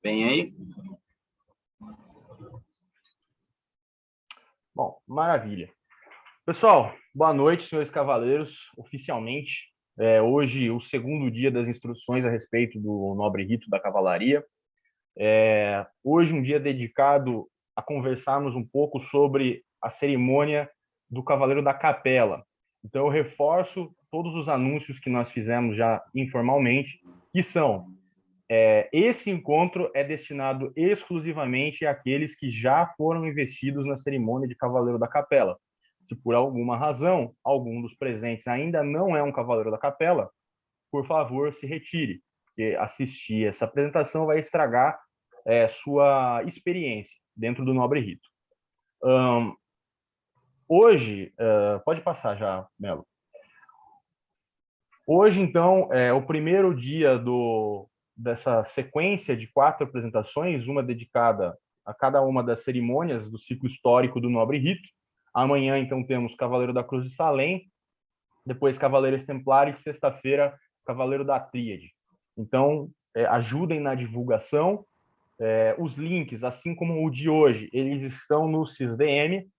Bem aí? Bom, maravilha. Pessoal, boa noite, senhores cavaleiros. Oficialmente, hoje o segundo dia das instruções a respeito do nobre rito da cavalaria. Hoje um dia dedicado a conversarmos um pouco sobre a cerimônia do Cavaleiro da Capela. Então eu reforço todos os anúncios que nós fizemos já informalmente, que são esse encontro é destinado exclusivamente àqueles que já foram investidos na cerimônia de Cavaleiro da Capela. Se por alguma razão algum dos presentes ainda não é um Cavaleiro da Capela, por favor, se retire, porque assistir essa apresentação vai estragar sua experiência dentro do Nobre Rito. Hoje, pode passar já, Melo. Hoje, então, é o primeiro dia dessa sequência de 4 apresentações, uma dedicada a cada uma das cerimônias do ciclo histórico do Nobre Rito. Amanhã, então, temos Cavaleiro da Cruz de Salem, depois Cavaleiros Templários, sexta-feira, Cavaleiro da Tríade. Então, ajudem na divulgação. Os links, assim como o de hoje, eles estão no SysDM.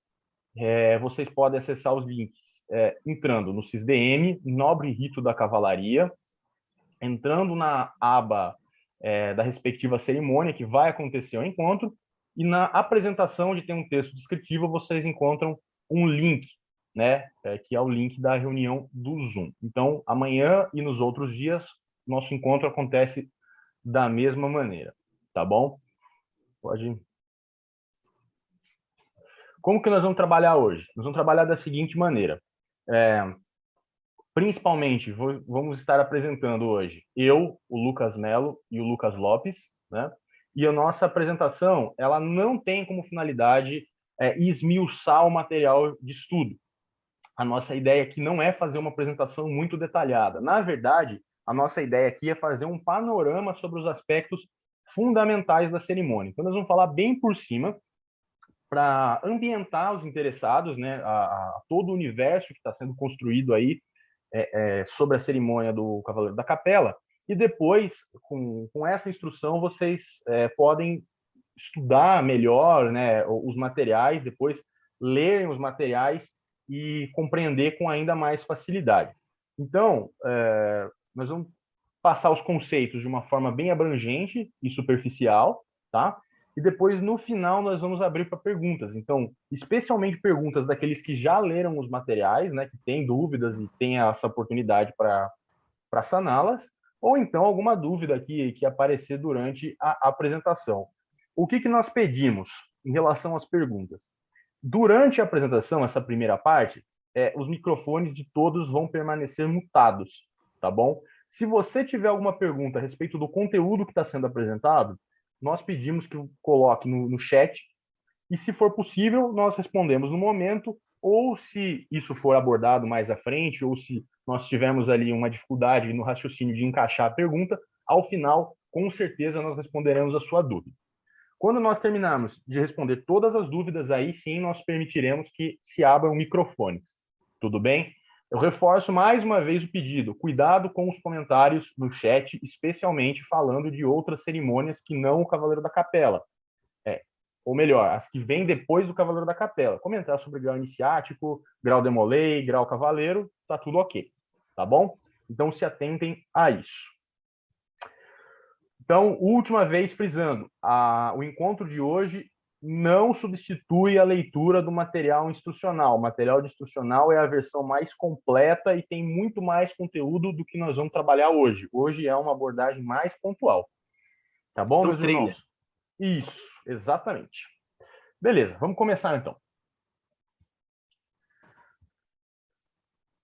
Vocês podem acessar os links entrando no SysDM, Nobre Rito da Cavalaria, entrando na aba da respectiva cerimônia que vai acontecer ao encontro, e na apresentação, onde tem um texto descritivo, vocês encontram um link, né, que é o link da reunião do Zoom. Então, amanhã e nos outros dias, nosso encontro acontece da mesma maneira, tá bom? Pode. Como que nós vamos trabalhar hoje? Nós vamos trabalhar da seguinte maneira. Principalmente, vamos estar apresentando hoje eu, o Lucas Melo e o Lucas Lopes, né? E a nossa apresentação, ela não tem como finalidade esmiuçar o material de estudo. A nossa ideia aqui não é fazer uma apresentação muito detalhada. Na verdade, a nossa ideia aqui é fazer um panorama sobre os aspectos fundamentais da cerimônia. Então, nós vamos falar bem por cima, para ambientar os interessados, né, a todo o universo que está sendo construído aí sobre a cerimônia do Cavaleiro da Capela, e depois, com essa instrução, vocês podem estudar melhor, né, os materiais, depois lerem os materiais e compreender com ainda mais facilidade. Então, nós vamos passar os conceitos de uma forma bem abrangente e superficial, tá? E depois, no final, nós vamos abrir para perguntas. Então, especialmente perguntas daqueles que já leram os materiais, né, que têm dúvidas e têm essa oportunidade para saná-las, ou então alguma dúvida que aparecer durante a apresentação. O que nós pedimos em relação às perguntas? Durante a apresentação, essa primeira parte, os microfones de todos vão permanecer mutados, tá bom? Se você tiver alguma pergunta a respeito do conteúdo que está sendo apresentado, nós pedimos que coloque no chat, e se for possível, nós respondemos no momento, ou se isso for abordado mais à frente, ou se nós tivermos ali uma dificuldade no raciocínio de encaixar a pergunta, ao final, com certeza, nós responderemos a sua dúvida. Quando nós terminarmos de responder todas as dúvidas, aí sim nós permitiremos que se abram microfones. Tudo bem? Eu reforço mais uma vez o pedido. Cuidado com os comentários no chat, especialmente falando de outras cerimônias que não o Cavaleiro da Capela. Ou melhor, as que vêm depois do Cavaleiro da Capela. Comentar sobre grau iniciático, grau demolei, grau cavaleiro, tá tudo ok. Tá bom? Então se atentem a isso. Então, última vez frisando, o encontro de hoje não substitui a leitura do material instrucional. O material instrucional é a versão mais completa e tem muito mais conteúdo do que nós vamos trabalhar hoje. Hoje é uma abordagem mais pontual. Tá bom, meus irmãos? Isso, exatamente. Beleza, vamos começar então.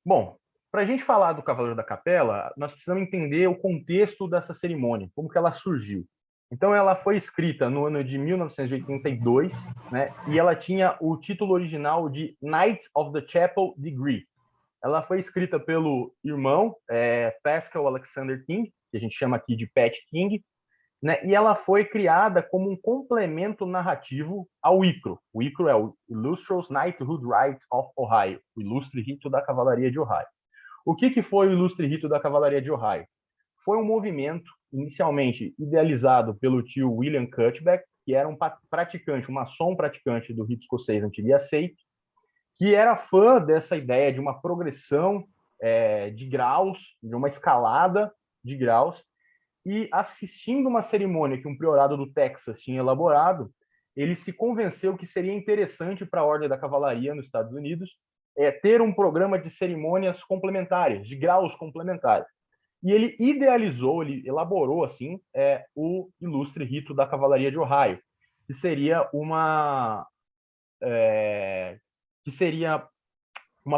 Bom, para a gente falar do Cavaleiro da Capela, nós precisamos entender o contexto dessa cerimônia, como que ela surgiu. Então, ela foi escrita no ano de 1982, né, e ela tinha o título original de Knight of the Chapel Degree. Ela foi escrita pelo irmão Pascal Alexander King, que a gente chama aqui de Pat King, né, e ela foi criada como um complemento narrativo ao ICRO. O ICRO é o Illustrious Knighthood Rite of Ohio, o Ilustre Rito da Cavalaria de Ohio. O que foi o Ilustre Rito da Cavalaria de Ohio? Foi um movimento inicialmente idealizado pelo tio William Cutbeck, que era um praticante, um maçom praticante do rito escocês antigo e aceito, que era fã dessa ideia de uma progressão de graus, de uma escalada de graus, e assistindo uma cerimônia que um priorado do Texas tinha elaborado, ele se convenceu que seria interessante para a Ordem da Cavalaria nos Estados Unidos ter um programa de cerimônias complementares, de graus complementares. E ele idealizou, ele elaborou assim o ilustre rito da Cavalaria de Ohio, que seria uma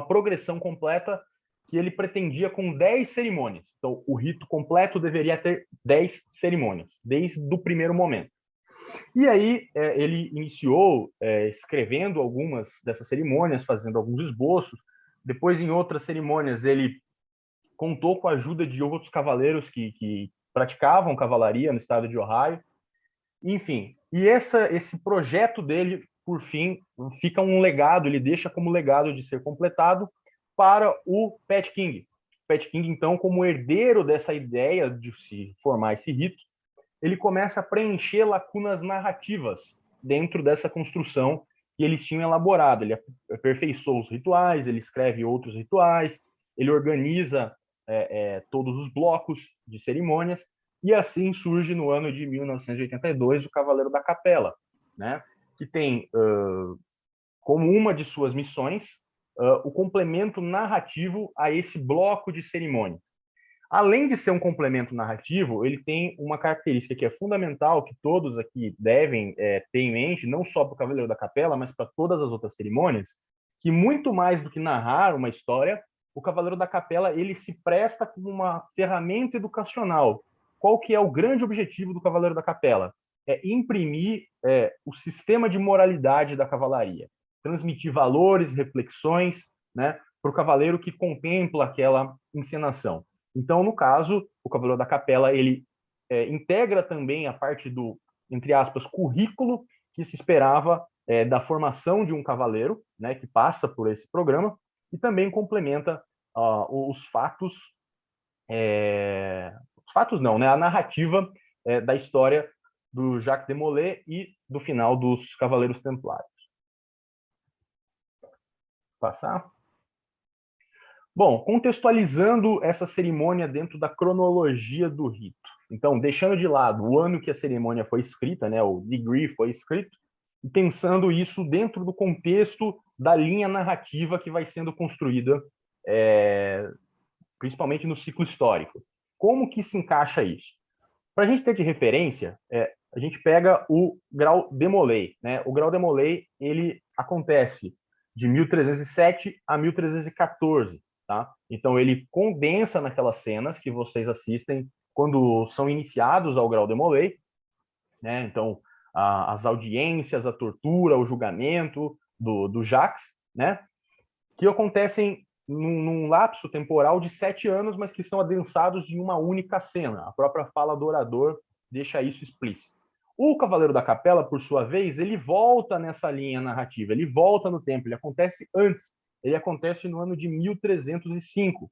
progressão completa que ele pretendia com 10 cerimônias. Então, o rito completo deveria ter 10 cerimônias, desde o primeiro momento. E aí, ele iniciou escrevendo algumas dessas cerimônias, fazendo alguns esboços. Depois, em outras cerimônias, ele contou com a ajuda de outros cavaleiros que praticavam cavalaria no estado de Ohio. Enfim, e esse projeto dele, por fim, fica um legado, ele deixa como legado de ser completado para o Pat King. Pat King, então, como herdeiro dessa ideia de se formar esse rito, ele começa a preencher lacunas narrativas dentro dessa construção que eles tinham elaborado. Ele aperfeiçoou os rituais, ele escreve outros rituais, ele organiza todos os blocos de cerimônias, e assim surge no ano de 1982 o Cavaleiro da Capela, né? Que tem como uma de suas missões o complemento narrativo a esse bloco de cerimônias. Além de ser um complemento narrativo, ele tem uma característica que é fundamental, que todos aqui devem ter em mente, não só para o Cavaleiro da Capela, mas para todas as outras cerimônias, que muito mais do que narrar uma história, o Cavaleiro da Capela ele se presta como uma ferramenta educacional. Qual que é o grande objetivo do Cavaleiro da Capela? É imprimir o sistema de moralidade da cavalaria, transmitir valores, reflexões, né, para o cavaleiro que contempla aquela encenação. Então, no caso, o Cavaleiro da Capela, ele integra também a parte do, entre aspas, currículo que se esperava da formação de um cavaleiro, né, que passa por esse programa, e também complementa os fatos não, né, a narrativa da história do Jacques de Molay e do final dos Cavaleiros Templários. Passar. Bom, contextualizando essa cerimônia dentro da cronologia do rito. Então, deixando de lado o ano que a cerimônia foi escrita, né, o degree foi escrito, e pensando isso dentro do contexto da linha narrativa que vai sendo construída, principalmente no ciclo histórico. Como que se encaixa isso? Para a gente ter de referência, a gente pega o grau de Molay, né? O grau de Molay, ele acontece de 1307 a 1314, tá? Então ele condensa naquelas cenas que vocês assistem quando são iniciados ao grau de Molay, né? Então as audiências, a tortura, o julgamento do Jacques, né? Que acontecem num lapso temporal de 7 anos, mas que são adensados em uma única cena. A própria fala do orador deixa isso explícito. O Cavaleiro da Capela, por sua vez, ele volta nessa linha narrativa, ele volta no tempo, ele acontece antes, ele acontece no ano de 1305,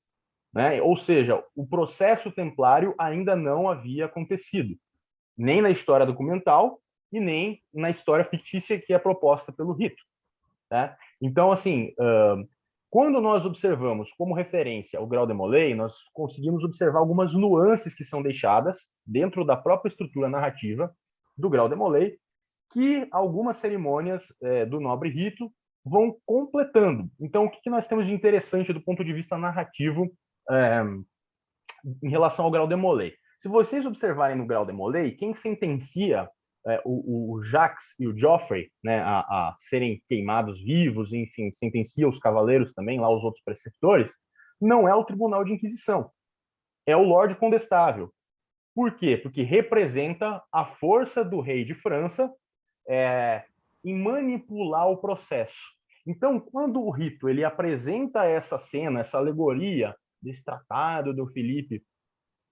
né? Ou seja, o processo templário ainda não havia acontecido, nem na história documental e nem na história fictícia que é proposta pelo rito. Tá? Então, assim, quando nós observamos como referência o grau de Molay, nós conseguimos observar algumas nuances que são deixadas dentro da própria estrutura narrativa do grau de Molay, que algumas cerimônias do nobre rito vão completando. Então, o que nós temos de interessante do ponto de vista narrativo em relação ao grau de Molay? Se vocês observarem no grau de Molay, quem sentencia o Jacques e o Joffrey, né, a serem queimados vivos, enfim, sentencia os cavaleiros também, lá os outros preceptores, não é o Tribunal de Inquisição, é o Lorde Condestável. Por quê? Porque representa a força do rei de França em manipular o processo. Então, quando o rito ele apresenta essa cena, essa alegoria desse tratado do Felipe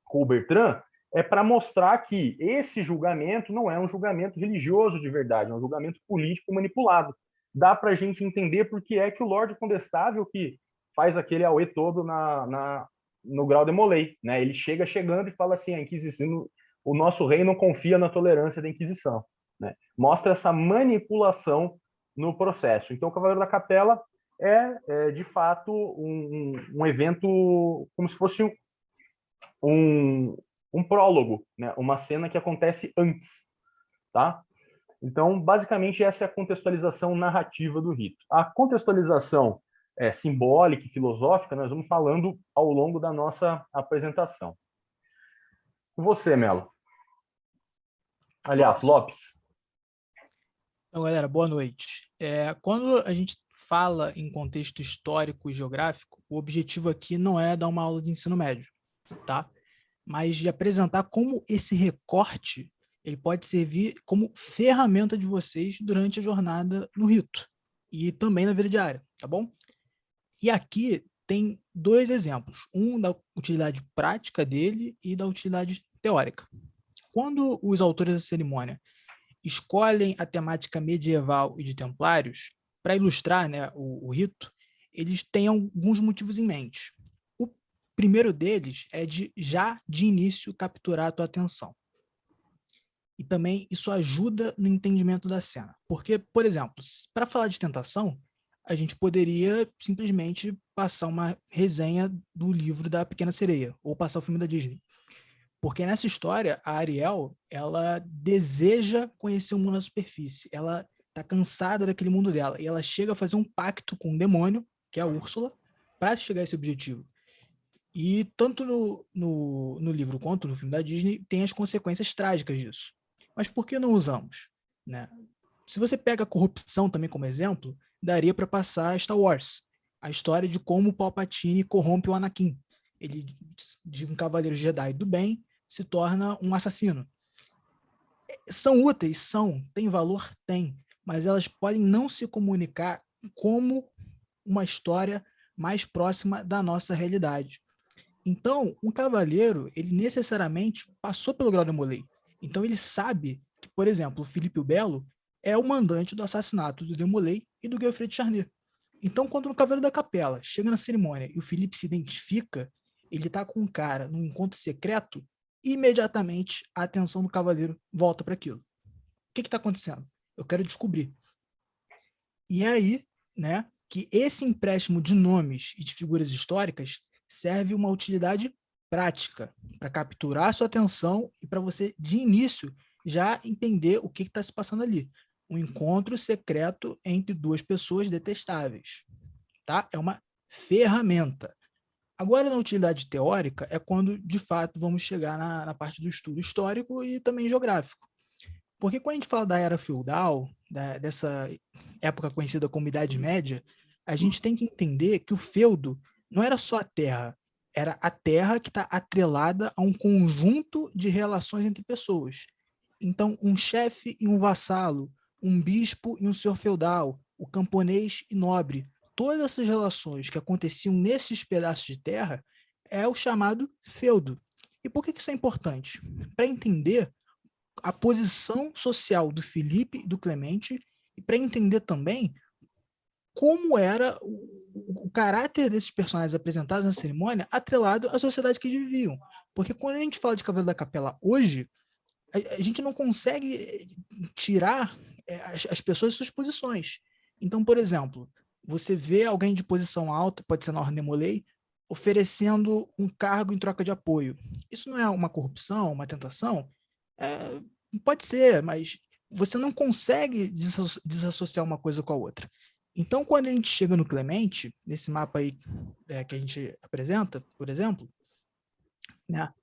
com o Bertrand, é para mostrar que esse julgamento não é um julgamento religioso de verdade, é um julgamento político manipulado. Dá para a gente entender por que é que o Lorde Condestável, que faz aquele auê todo no grau de Molay, né? Ele chegando e fala assim, a Inquisição, o nosso rei não confia na tolerância da Inquisição, né? Mostra essa manipulação no processo. Então, o Cavaleiro da Capela de fato, um evento como se fosse um prólogo, né? Uma cena que acontece antes, tá? Então, basicamente, essa é a contextualização narrativa do rito. A contextualização simbólica e filosófica, nós vamos falando ao longo da nossa apresentação. Você, Melo. Aliás, Lopes. Lopes. Então, galera, boa noite. Quando a gente fala em contexto histórico e geográfico, o objetivo aqui não é dar uma aula de ensino médio, tá? Mas de apresentar como esse recorte ele pode servir como ferramenta de vocês durante a jornada no rito e também na vida diária, tá bom? E aqui tem dois exemplos, um da utilidade prática dele e da utilidade teórica. Quando os autores da cerimônia escolhem a temática medieval e de templários para ilustrar, né, o rito, eles têm alguns motivos em mente. O primeiro deles é já de início capturar a tua atenção. E também isso ajuda no entendimento da cena. Porque, por exemplo, para falar de tentação, a gente poderia simplesmente passar uma resenha do livro da Pequena Sereia, ou passar o filme da Disney. Porque nessa história, a Ariel, ela deseja conhecer o mundo na superfície. Ela tá cansada daquele mundo dela. E ela chega a fazer um pacto com um demônio, que é a Úrsula, para chegar a esse objetivo. E tanto no livro quanto no filme da Disney, tem as consequências trágicas disso. Mas por que não usamos? Né? Se você pega a corrupção também como exemplo, daria para passar Star Wars. A história de como o Palpatine corrompe o Anakin. Ele, de um cavaleiro Jedi do bem, se torna um assassino. São úteis? São. Tem valor? Tem. Mas elas podem não se comunicar como uma história mais próxima da nossa realidade. Então, um cavaleiro, ele necessariamente passou pelo grau de Molay. Então, ele sabe que, por exemplo, o Felipe o Belo é o mandante do assassinato do Demolay e do Guilfred Charnier. Então, quando o Cavaleiro da Capela chega na cerimônia e o Felipe se identifica, ele está com um cara num encontro secreto, imediatamente a atenção do cavaleiro volta para aquilo. O que está acontecendo? Eu quero descobrir. E é aí, né, que esse empréstimo de nomes e de figuras históricas serve uma utilidade prática para capturar a sua atenção e para você, de início, já entender o que está se passando ali. Um encontro secreto entre duas pessoas detestáveis. Tá? É uma ferramenta. Agora, na utilidade teórica, é quando, de fato, vamos chegar na parte do estudo histórico e também geográfico. Porque quando a gente fala da era feudal, dessa época conhecida como Idade Média, a gente tem que entender que o feudo não era só a terra, era a terra que está atrelada a um conjunto de relações entre pessoas. Então, um chefe e um vassalo, um bispo e um senhor feudal, o camponês e nobre, todas essas relações que aconteciam nesses pedaços de terra é o chamado feudo. E por que isso é importante? Para entender a posição social do Felipe e do Clemente e para entender também como era o caráter desses personagens apresentados na cerimônia atrelado à sociedade que eles viviam. Porque quando a gente fala de Cavaleiro da Capela hoje, a gente não consegue tirar as pessoas de suas posições. Então, por exemplo, você vê alguém de posição alta, pode ser na Ordem Molay, oferecendo um cargo em troca de apoio. Isso não é uma corrupção, uma tentação? É, pode ser, mas você não consegue desassociar uma coisa com a outra. Então, quando a gente chega no Clemente, nesse mapa aí que a gente apresenta, por exemplo, né,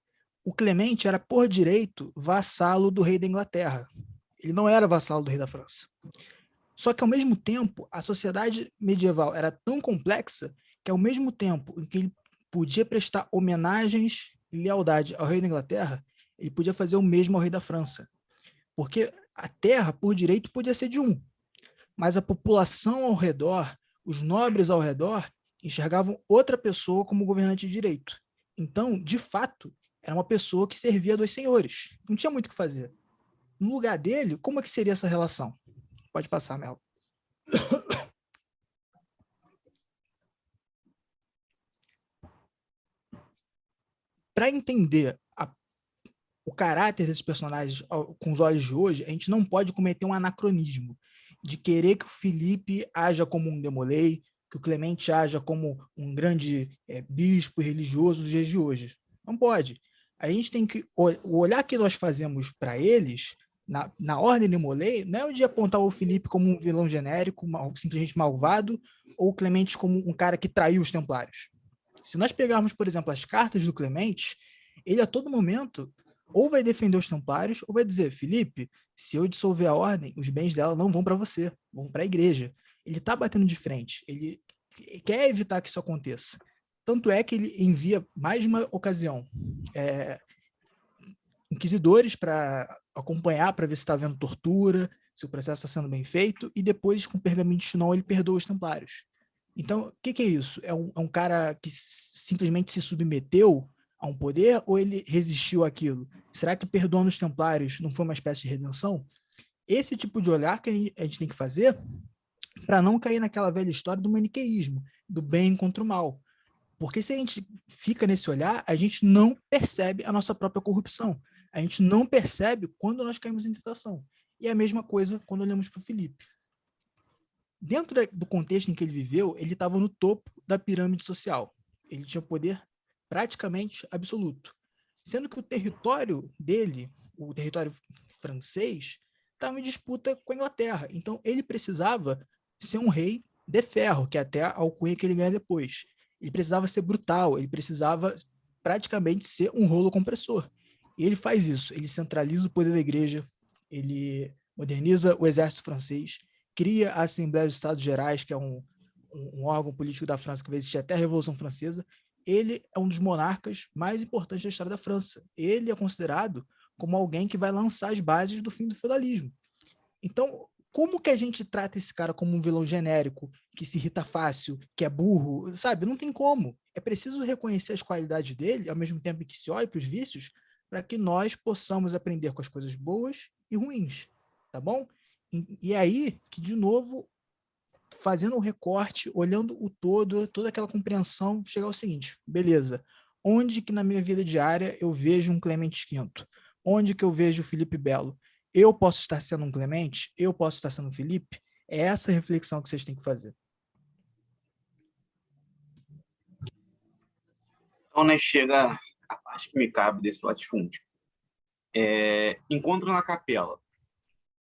o Clemente era, por direito, vassalo do rei da Inglaterra. Ele não era vassalo do rei da França. Só que, ao mesmo tempo, a sociedade medieval era tão complexa que, ao mesmo tempo em que ele podia prestar homenagens e lealdade ao rei da Inglaterra, ele podia fazer o mesmo ao rei da França. Porque a terra, por direito, podia ser de um, mas a população ao redor, os nobres ao redor, enxergavam outra pessoa como governante de direito. Então, de fato, era uma pessoa que servia a dois senhores. Não tinha muito o que fazer. No lugar dele, como é que seria essa relação? Pode passar, Mel. para entender o caráter desses personagens com os olhos de hoje, a gente não pode cometer um anacronismo de querer que o Felipe haja como um Demolay, que o Clemente haja como um grande bispo religioso dos dias de hoje. Não pode. A gente tem que... O olhar que nós fazemos para eles, na ordem Demolay, não é o de apontar o Felipe como um vilão genérico, simplesmente malvado, ou o Clemente como um cara que traiu os Templários. Se nós pegarmos, por exemplo, as cartas do Clemente, ele a todo momento ou vai defender os Templários, ou vai dizer, Felipe, se eu dissolver a ordem, os bens dela não vão para você, vão para a igreja. Ele está batendo de frente, ele quer evitar que isso aconteça. Tanto é que ele envia, mais de uma ocasião, inquisidores para acompanhar, para ver se está havendo tortura, se o processo está sendo bem feito, e depois, com o pergaminho de Chinon, ele perdoa os Templários. Então, o que é isso? É um cara que simplesmente se submeteu a um poder, ou ele resistiu àquilo? Será que perdoando os Templários não foi uma espécie de redenção? Esse tipo de olhar que a gente tem que fazer para não cair naquela velha história do maniqueísmo, do bem contra o mal. Porque se a gente fica nesse olhar, a gente não percebe a nossa própria corrupção. A gente não percebe quando nós caímos em tentação. E é a mesma coisa quando olhamos para o Felipe. Dentro do contexto em que ele viveu, ele estava no topo da pirâmide social. Ele tinha poder praticamente absoluto. Sendo que o território dele, o território francês, estava em disputa com a Inglaterra. Então, ele precisava ser um rei de ferro, que é até a alcunha que ele ganha depois. Ele precisava ser brutal, ele precisava praticamente ser um rolo compressor. E ele faz isso, ele centraliza o poder da igreja, ele moderniza o exército francês, cria a Assembleia dos Estados Gerais, que é um órgão político da França que vai existir até a Revolução Francesa. Ele é um dos monarcas mais importantes da história da França. Ele é considerado como alguém que vai lançar as bases do fim do feudalismo. Então, como que a gente trata esse cara como um vilão genérico, que se irrita fácil, que é burro, sabe? Não tem como. É preciso reconhecer as qualidades dele, ao mesmo tempo que se olhe para os vícios, para que nós possamos aprender com as coisas boas e ruins, tá bom? E aí que, de novo, fazendo um recorte, olhando o todo, toda aquela compreensão, chegar ao seguinte, beleza, onde que na minha vida diária eu vejo um Clemente V? Onde que eu vejo o Felipe Belo? Eu posso estar sendo um Clemente? Eu posso estar sendo um Felipe? É essa reflexão que vocês têm que fazer. Então, né, chega a parte que me cabe desse latifúndio. Encontro na capela.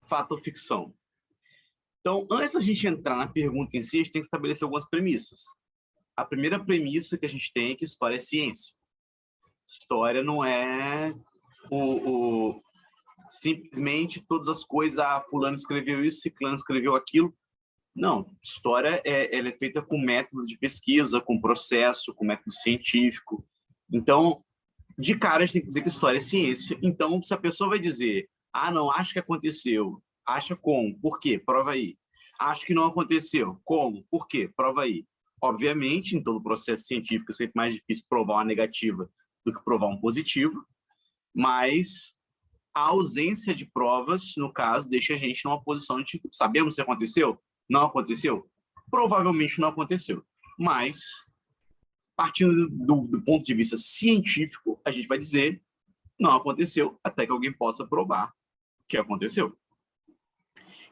Fato ou ficção? Então, antes da gente entrar na pergunta em si, a gente tem que estabelecer algumas premissas. A primeira premissa que a gente tem é que história é ciência. História não é simplesmente todas as coisas, fulano escreveu isso, ciclano escreveu aquilo. Não, história ela é feita com método de pesquisa, com processo, com método científico. Então, de cara, a gente tem que dizer que história é ciência. Então, se a pessoa vai dizer, não, acho que aconteceu, acha como? Por quê? Prova aí. Acho que não aconteceu. Como? Por quê? Prova aí. Obviamente, em todo processo científico, é sempre mais difícil provar uma negativa do que provar um positivo, mas a ausência de provas, no caso, deixa a gente numa posição de tipo, sabemos se aconteceu? Não aconteceu? Provavelmente não aconteceu. Mas, partindo do ponto de vista científico, a gente vai dizer não aconteceu, até que alguém possa provar que aconteceu.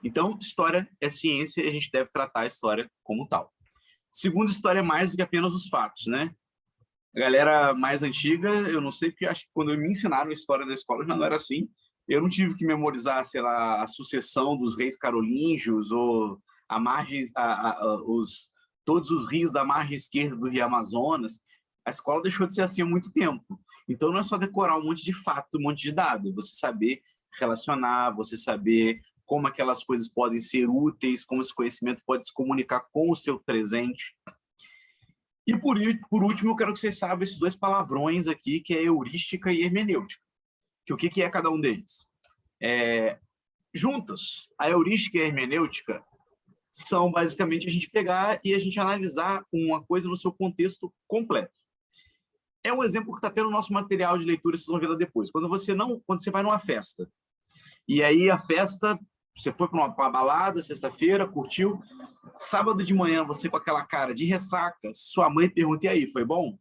Então, história é ciência e a gente deve tratar a história como tal. Segundo, história é mais do que apenas os fatos, né? A galera mais antiga, eu não sei, porque acho que quando me ensinaram a história da escola já não era assim. Eu não tive que memorizar, sei lá, a sucessão dos reis carolíngios ou a margem, todos os rios da margem esquerda do Rio Amazonas. A escola deixou de ser assim há muito tempo. Então, não é só decorar um monte de fato, um monte de dado. Você saber relacionar, você saber como aquelas coisas podem ser úteis, como esse conhecimento pode se comunicar com o seu presente. E, por último, eu quero que vocês saibam esses dois palavrões aqui, que é heurística e hermenêutica. Que o que é cada um deles? Juntas, a heurística e a hermenêutica são basicamente a gente pegar e a gente analisar uma coisa no seu contexto completo. É um exemplo que está tendo no nosso material de leitura, vocês vão ver lá depois. Quando você vai numa festa, e aí a festa, você foi para uma balada, sexta-feira, curtiu, sábado de manhã, você com aquela cara de ressaca, sua mãe pergunta, e aí, foi bom?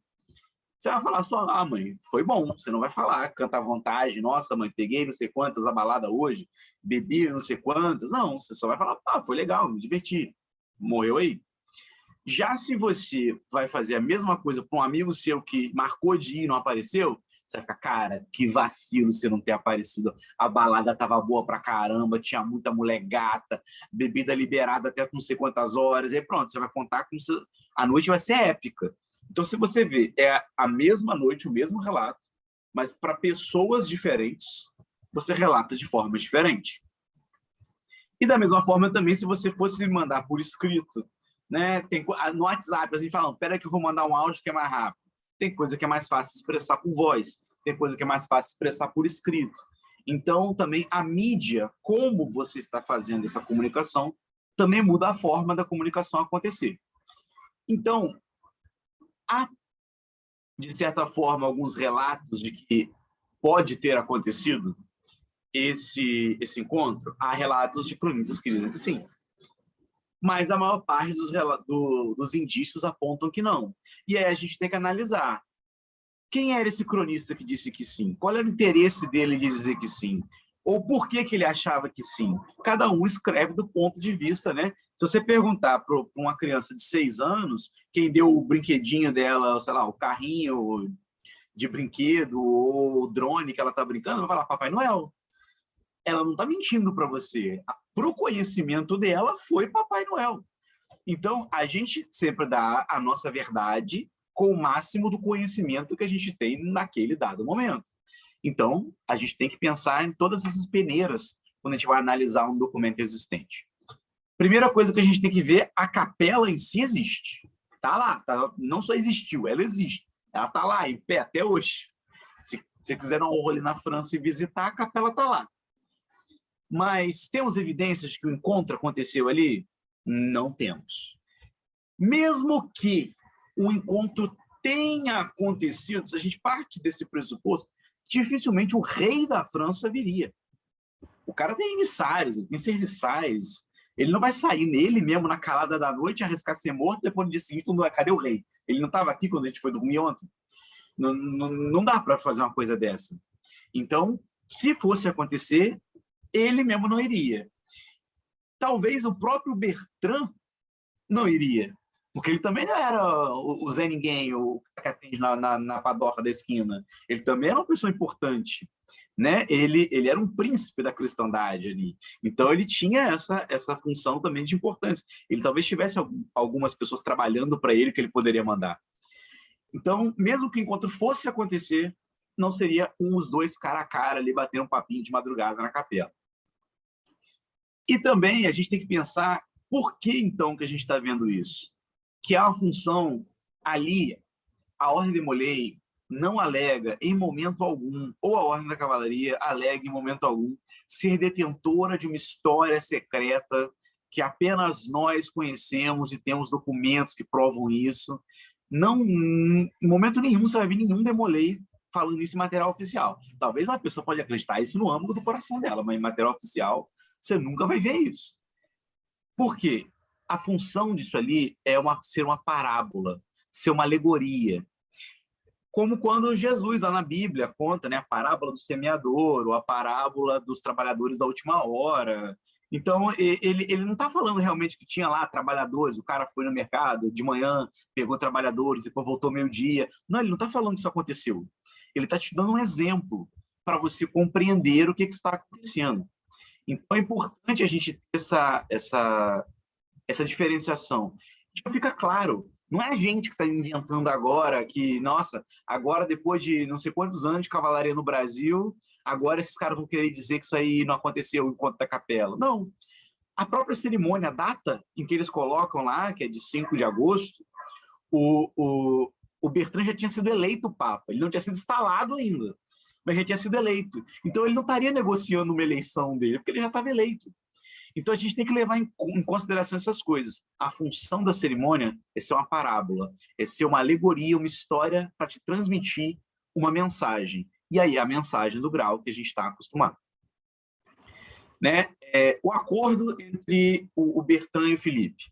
Você vai falar só, ah, mãe, foi bom. Você não vai falar, canta à vontade, nossa, mãe, peguei não sei quantas a balada hoje, bebi não sei quantas. Não, você só vai falar, ah, foi legal, me diverti. Morreu aí. Já se você vai fazer a mesma coisa para um amigo seu que marcou de ir e não apareceu, você vai ficar, cara, que vacilo você não ter aparecido. A balada tava boa pra caramba, tinha muita mulher gata, bebida liberada até não sei quantas horas, e aí pronto, você vai contar com a noite vai ser épica. Então, se você vê, é a mesma noite, o mesmo relato, mas para pessoas diferentes, você relata de forma diferente. E da mesma forma também, se você fosse mandar por escrito, né? No WhatsApp, a gente fala, espera que eu vou mandar um áudio que é mais rápido. Tem coisa que é mais fácil expressar por voz, tem coisa que é mais fácil expressar por escrito. Então, também a mídia, como você está fazendo essa comunicação, também muda a forma da comunicação acontecer. Então, há, de certa forma, alguns relatos de que pode ter acontecido esse encontro. Há relatos de cronistas que dizem que sim. Mas a maior parte dos indícios apontam que não. E aí a gente tem que analisar. Quem era esse cronista que disse que sim? Qual era o interesse dele de dizer que sim? Ou por que ele achava que sim? Cada um escreve do ponto de vista, né? Se você perguntar para uma criança de 6 anos, quem deu o brinquedinho dela, sei lá, o carrinho de brinquedo ou o drone que ela está brincando, ela vai falar Papai Noel. Ela não está mentindo para você. Para o conhecimento dela, foi Papai Noel. Então, a gente sempre dá a nossa verdade com o máximo do conhecimento que a gente tem naquele dado momento. Então, a gente tem que pensar em todas essas peneiras quando a gente vai analisar um documento existente. Primeira coisa que a gente tem que ver, a capela em si existe. Está lá, não só existiu, ela existe. Ela está lá, em pé, até hoje. Se você quiser dar um rolê na França e visitar, a capela está lá. Mas temos evidências de que o encontro aconteceu ali? Não temos. Mesmo que o encontro tenha acontecido, se a gente parte desse pressuposto, dificilmente o rei da França viria. O cara tem emissários, tem serviçais, ele não vai sair nele mesmo na calada da noite, arriscar ser morto, depois no dia seguinte, cadê o rei? Ele não estava aqui quando a gente foi dormir ontem? Não dá para fazer uma coisa dessa. Então, se fosse acontecer, ele mesmo não iria. Talvez o próprio Bertrand não iria, porque ele também não era o Zé Ninguém, o que atende na padoca da esquina. Ele também era uma pessoa importante, né? Ele era um príncipe da cristandade ali. Então, ele tinha essa função também de importância. Ele talvez tivesse algumas pessoas trabalhando para ele que ele poderia mandar. Então, mesmo que o encontro fosse acontecer, não seria os dois cara a cara ali batendo um papinho de madrugada na capela. E também a gente tem que pensar por que, então, que a gente está vendo isso? Que há uma função ali, a Ordem de Molay não alega em momento algum, ou a Ordem da Cavalaria alega em momento algum, ser detentora de uma história secreta que apenas nós conhecemos e temos documentos que provam isso. Não, em momento nenhum você vai ver nenhum Demolay falando isso em material oficial. Talvez uma pessoa pode acreditar isso no âmago do coração dela, mas em material oficial você nunca vai ver isso. Por quê? A função disso ali é ser uma parábola, ser uma alegoria. Como quando Jesus, lá na Bíblia, conta, né, a parábola do semeador, ou a parábola dos trabalhadores da última hora. Então, ele não está falando realmente que tinha lá trabalhadores, o cara foi no mercado de manhã, pegou trabalhadores, depois voltou meio-dia. Não, ele não está falando que isso aconteceu. Ele está te dando um exemplo para você compreender o que está acontecendo. Então, é importante a gente ter essa diferenciação. E fica claro, não é a gente que está inventando agora que, nossa, agora depois de não sei quantos anos de cavalaria no Brasil, agora esses caras vão querer dizer que isso aí não aconteceu enquanto da capela. Não. A própria cerimônia, a data em que eles colocam lá, que é de 5 de agosto, o Bertrand já tinha sido eleito Papa, ele não tinha sido instalado ainda, mas já tinha sido eleito. Então ele não estaria negociando uma eleição dele, porque ele já estava eleito. Então a gente tem que levar em consideração essas coisas. A função da cerimônia é ser uma parábola, é ser uma alegoria, uma história para te transmitir uma mensagem. E aí a mensagem do grau que a gente está acostumado. Né? O acordo entre o Bertrand e o Felipe.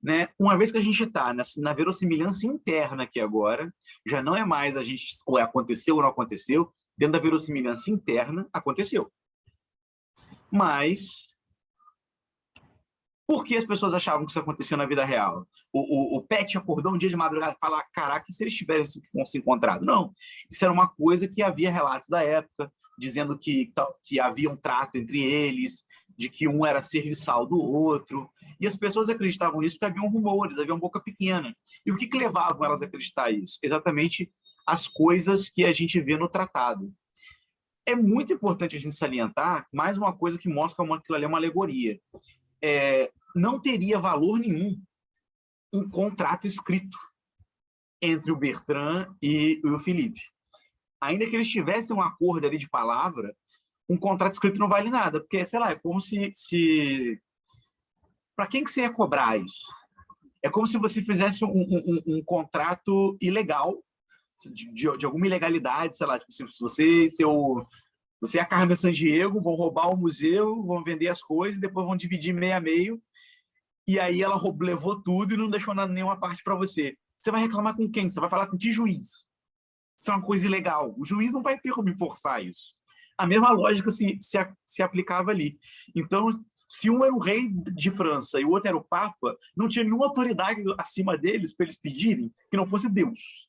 né? Uma vez que a gente está na verossimilhança interna aqui agora, já não é mais a gente ou aconteceu ou não aconteceu, dentro da verossimilhança interna, aconteceu. Mas por que as pessoas achavam que isso aconteceu na vida real? O Pet acordou um dia de madrugada e falou, caraca, e se eles tivessem se encontrado? Não, isso era uma coisa que havia relatos da época, dizendo que havia um trato entre eles, de que um era serviçal do outro, e as pessoas acreditavam nisso porque haviam rumores, havia uma boca pequena. E o que levavam elas a acreditar isso? Exatamente as coisas que a gente vê no tratado. É muito importante a gente salientar mais uma coisa que mostra como aquilo ali é uma alegoria. Não teria valor nenhum um contrato escrito entre o Bertrand e o Felipe. Ainda que eles tivessem um acordo ali de palavra, um contrato escrito não vale nada, porque, sei lá, é como se... Para quem que você ia cobrar isso? É como se você fizesse um contrato ilegal, de alguma ilegalidade, sei lá, tipo, se você e a Carmen Sandiego vão roubar o museu, vão vender as coisas, depois vão dividir meio a meio, e aí ela levou tudo e não deixou nenhuma parte para você. Você vai reclamar com quem? Você vai falar com que juiz? Isso é uma coisa ilegal. O juiz não vai ter como enforçar isso. A mesma lógica se aplicava ali. Então, se um era o rei de França e o outro era o Papa, não tinha nenhuma autoridade acima deles para eles pedirem que não fosse Deus.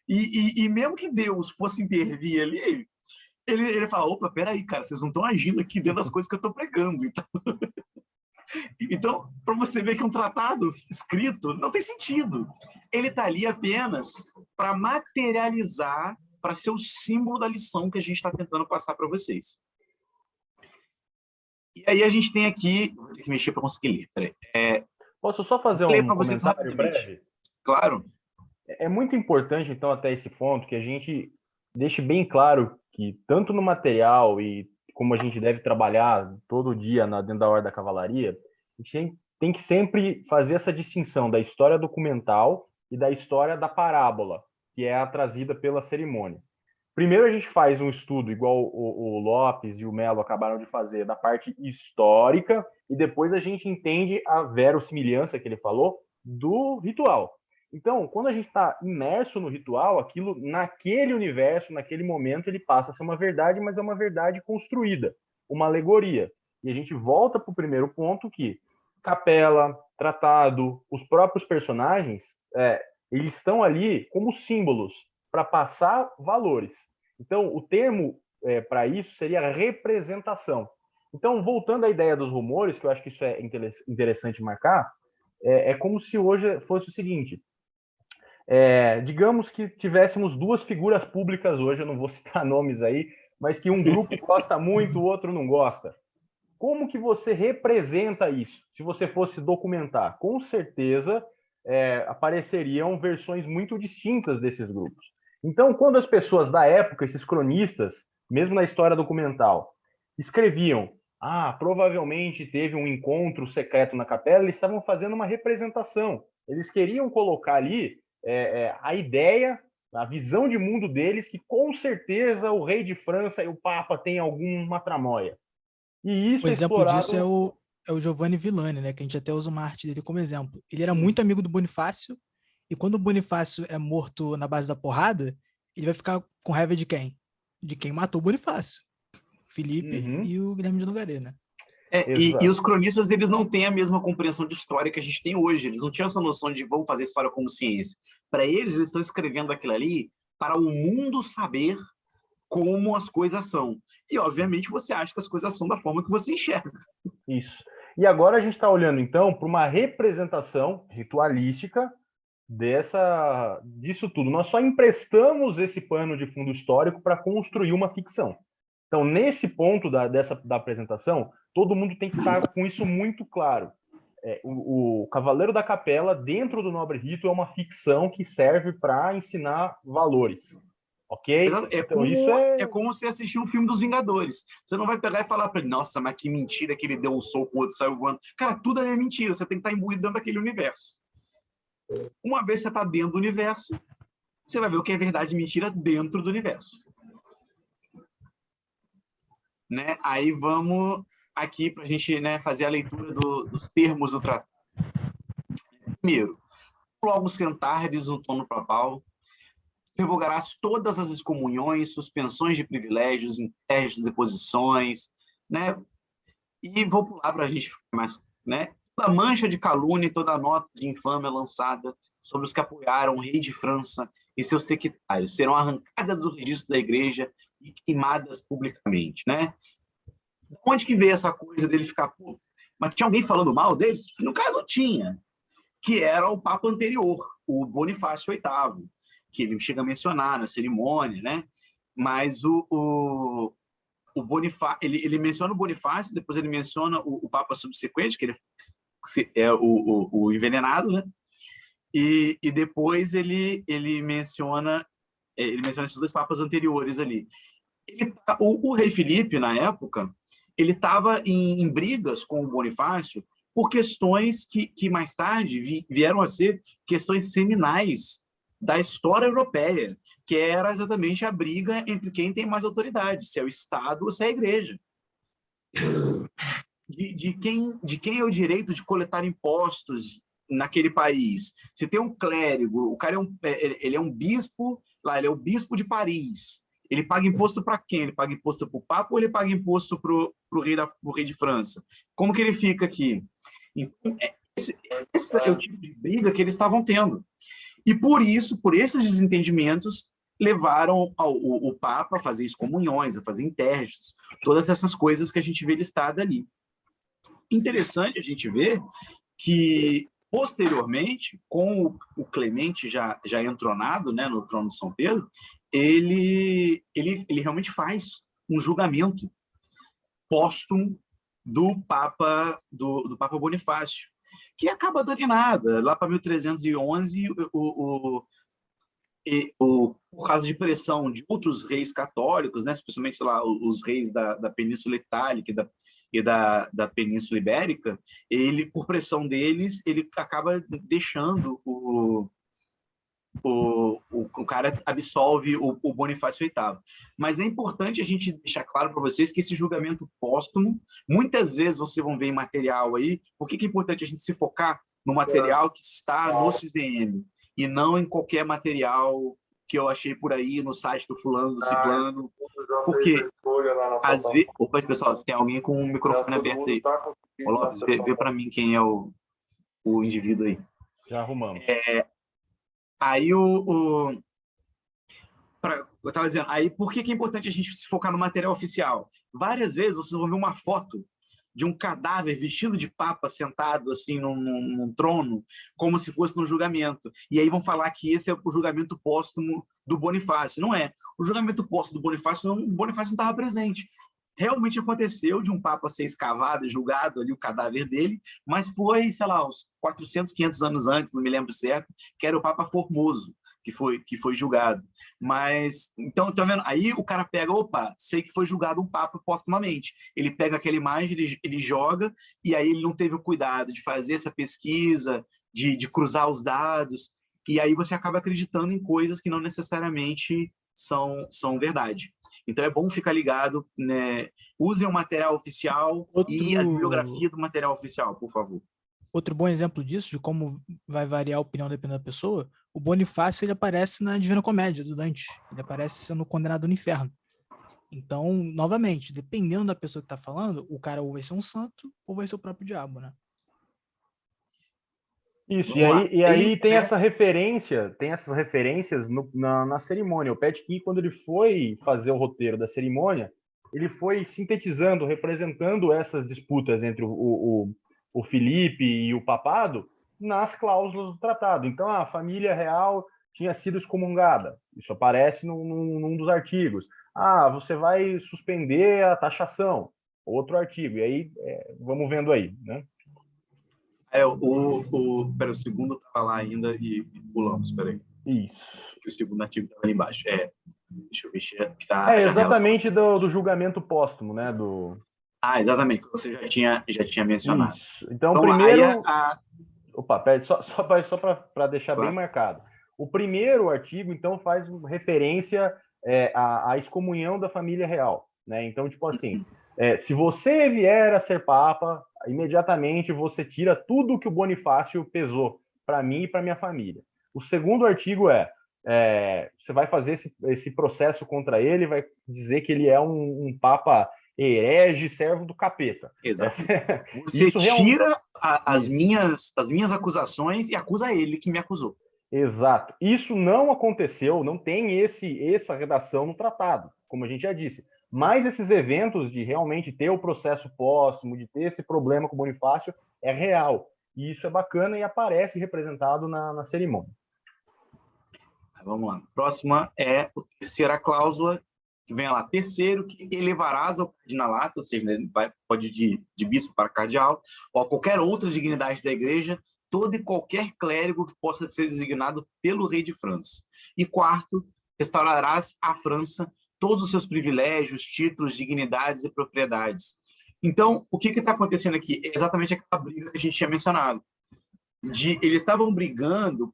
E mesmo que Deus fosse intervir ali, ele fala, opa, peraí, cara, vocês não estão agindo aqui dentro das coisas que eu estou pregando. Então, para você ver que um tratado escrito não tem sentido. Ele está ali apenas para materializar, para ser o símbolo da lição que a gente está tentando passar para vocês. E aí a gente tem aqui... Vou ter que mexer para conseguir ler. Posso só fazer um comentário breve? Claro. É muito importante, então, até esse ponto, que a gente deixe bem claro que, tanto no material e como a gente deve trabalhar todo dia dentro da Ordem da Cavalaria, a gente tem que sempre fazer essa distinção da história documental e da história da parábola, que é a trazida pela cerimônia. Primeiro a gente faz um estudo, igual o Lopes e o Melo acabaram de fazer, da parte histórica, e depois a gente entende a verossimilhança que ele falou do ritual. Então, quando a gente está imerso no ritual, aquilo, naquele universo, naquele momento, ele passa a ser uma verdade, mas é uma verdade construída, uma alegoria. E a gente volta para o primeiro ponto que capela, tratado, os próprios personagens, eles estão ali como símbolos para passar valores. Então, o termo para isso seria representação. Então, voltando à ideia dos rumores, que eu acho que isso é interessante marcar, é como se hoje fosse o seguinte... digamos que tivéssemos duas figuras públicas hoje, eu não vou citar nomes aí, mas que um grupo gosta muito, o outro não gosta. Como que você representa isso? Se você fosse documentar, com certeza apareceriam versões muito distintas desses grupos. Então, quando as pessoas da época, esses cronistas, mesmo na história documental, escreviam, provavelmente teve um encontro secreto na capela, eles estavam fazendo uma representação. Eles queriam colocar ali a ideia, a visão de mundo deles, que com certeza o rei de França e o Papa têm alguma tramóia. E isso O exemplo explorado... disso é o Giovanni Villani, né? Que a gente até usa uma arte dele como exemplo. Ele era muito amigo do Bonifácio, e quando o Bonifácio é morto na base da porrada, ele vai ficar com raiva de quem? De quem matou o Bonifácio. Felipe e o Guilherme de Nogaret, né? E os cronistas, eles não têm a mesma compreensão de história que a gente tem hoje. Eles não tinham essa noção de vamos fazer história como ciência. Para eles estão escrevendo aquilo ali para o mundo saber como as coisas são. E, obviamente, você acha que as coisas são da forma que você enxerga. Isso. E agora a gente está olhando, então, para uma representação ritualística disso tudo. Nós só emprestamos esse pano de fundo histórico para construir uma ficção. Então, nesse ponto da apresentação, todo mundo tem que estar com isso muito claro. O Cavaleiro da Capela, dentro do Nobre Rito, é uma ficção que serve para ensinar valores. Ok? É como você assistir um filme dos Vingadores. Você não vai pegar e falar para ele, nossa, mas que mentira que ele deu um soco, o outro saiu voando. Cara, tudo é mentira. Você tem que estar imbuído dentro daquele universo. Uma vez que você está dentro do universo, você vai ver o que é verdade e mentira dentro do universo. Né? Aí vamos aqui para a gente, né, fazer a leitura dos termos do tratado. Primeiro, logo sentardes no trono papal, revogarás todas as excomunhões, suspensões de privilégios, intérditos, deposições, né? E vou pular para a gente ficar mais, né? Toda mancha de calúnia e toda nota de infâmia lançada sobre os que apoiaram o rei de França e seus sectários serão arrancadas do registro da igreja e queimadas publicamente, né? Onde que veio essa coisa dele ficar puto? Mas tinha alguém falando mal deles? No caso, tinha, que era o Papa anterior, o Bonifácio VIII, que ele chega a mencionar na cerimônia, né? Mas o Bonifácio, ele menciona o Bonifácio, depois ele menciona o Papa subsequente, que ele é o envenenado, né? E depois ele menciona esses dois papas anteriores ali. O rei Filipe, na época, ele estava em brigas com o Bonifácio por questões que mais tarde vieram a ser questões seminais da história europeia, que era exatamente a briga entre quem tem mais autoridade, se é o Estado ou se é a Igreja. De quem é o direito de coletar impostos naquele país. Se tem um clérigo, o cara ele é um bispo, lá ele é o bispo de Paris. Ele paga imposto para quem? Ele paga imposto para o Papa ou ele paga imposto para o rei de França? Como que ele fica aqui? Então, esse é o tipo de briga que eles estavam tendo. E por isso, por esses desentendimentos, levaram o Papa a fazer excomunhões, a fazer intérditos, todas essas coisas que a gente vê listada ali. Interessante a gente ver que, posteriormente, com o Clemente já entronado, né, no trono de São Pedro, ele realmente faz um julgamento póstumo do Papa Bonifácio, que acaba dando em nada. Lá para 1311, por causa de pressão de outros reis católicos, né, especialmente, sei lá, os reis da Península Itálica e da Península Ibérica, por pressão deles, ele acaba deixando o cara absolve o Bonifácio VIII. Mas é importante a gente deixar claro para vocês que esse julgamento póstumo, muitas vezes vocês vão ver em material aí, por que é importante a gente se focar no material que está no CISDM e não em qualquer material que eu achei por aí no site do fulano, do ciclano, porque às vezes... Opa, pessoal, tem alguém com o microfone aberto aí. Ô, Lopes, vê para mim quem é o indivíduo aí. Já arrumamos. Aí eu estava dizendo, aí por que é importante a gente se focar no material oficial? Várias vezes vocês vão ver uma foto de um cadáver vestido de papa sentado assim num trono, como se fosse no julgamento. E aí vão falar que esse é o julgamento póstumo do Bonifácio. Não é. O julgamento póstumo do Bonifácio, o Bonifácio não estava presente. Realmente aconteceu de um papa ser escavado e julgado ali o cadáver dele, mas foi, sei lá, uns 400, 500 anos antes, não me lembro certo, que era o Papa Formoso que foi julgado. Mas, então, tá vendo? Aí o cara pega, opa, sei que foi julgado um papa póstumamente. Ele pega aquela imagem, ele joga, e aí ele não teve o cuidado de fazer essa pesquisa, de cruzar os dados, e aí você acaba acreditando em coisas que não necessariamente são verdade. Então é bom ficar ligado, né? Usem o material oficial e a bibliografia do material oficial, por favor. Outro bom exemplo disso, de como vai variar a opinião dependendo da pessoa, o Bonifácio ele aparece na Divina Comédia, do Dante. Ele aparece sendo condenado no inferno. Então, novamente, dependendo da pessoa que está falando, o cara ou vai ser um santo ou vai ser o próprio diabo, né? Isso, e aí tem essa referência, tem essas referências na cerimônia. O Pat Key, quando ele foi fazer o roteiro da cerimônia, ele foi sintetizando, representando essas disputas entre o Filipe e o papado nas cláusulas do tratado. Então, a família real tinha sido excomungada. Isso aparece num dos artigos. Você vai suspender a taxação. Outro artigo. E aí, vamos vendo aí, né? O segundo estava lá ainda e pulamos, peraí. Isso. Que o segundo artigo estava ali embaixo. Deixa eu ver se tá... exatamente do julgamento póstumo, né? Exatamente, que você já tinha mencionado. Isso. Então primeiro... Opa, pede, só para deixar bem marcado. O primeiro artigo, então, faz referência à excomunhão da família real, né? Então, tipo assim, se você vier a ser papa, imediatamente você tira tudo que o Bonifácio pesou para mim e para minha família. O segundo artigo você vai fazer esse processo contra ele, vai dizer que ele é um papa herege, servo do capeta. Exato. Você tira as minhas acusações e acusa ele que me acusou. Exato. Isso não aconteceu, não tem essa redação no tratado, como a gente já disse. Mas esses eventos de realmente ter o processo póstumo, de ter esse problema com o Bonifácio, é real. E isso é bacana e aparece representado na cerimônia. Vamos lá. Próxima é a terceira cláusula, que vem lá. Terceiro, que elevarás ao cardinalato, ou seja, pode ir de bispo para cardeal, ou a qualquer outra dignidade da igreja, todo e qualquer clérigo que possa ser designado pelo rei de França. E quarto, restaurarás à França todos os seus privilégios, títulos, dignidades e propriedades. Então, o que está acontecendo aqui? É exatamente aquela briga que a gente tinha mencionado. Eles estavam brigando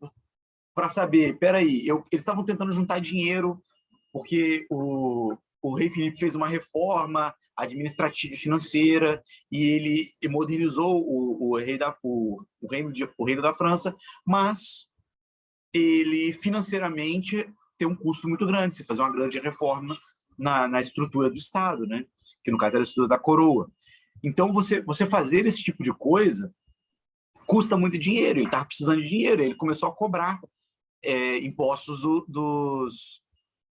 para saber, peraí, eles estavam tentando juntar dinheiro, porque o rei Filipe fez uma reforma administrativa e financeira, e ele modernizou o reino da França, mas ele financeiramente tem um custo muito grande, se fazer uma grande reforma na estrutura do Estado, né? Que no caso era a estrutura da coroa. Então, você fazer esse tipo de coisa custa muito dinheiro, ele estava precisando de dinheiro, ele começou a cobrar impostos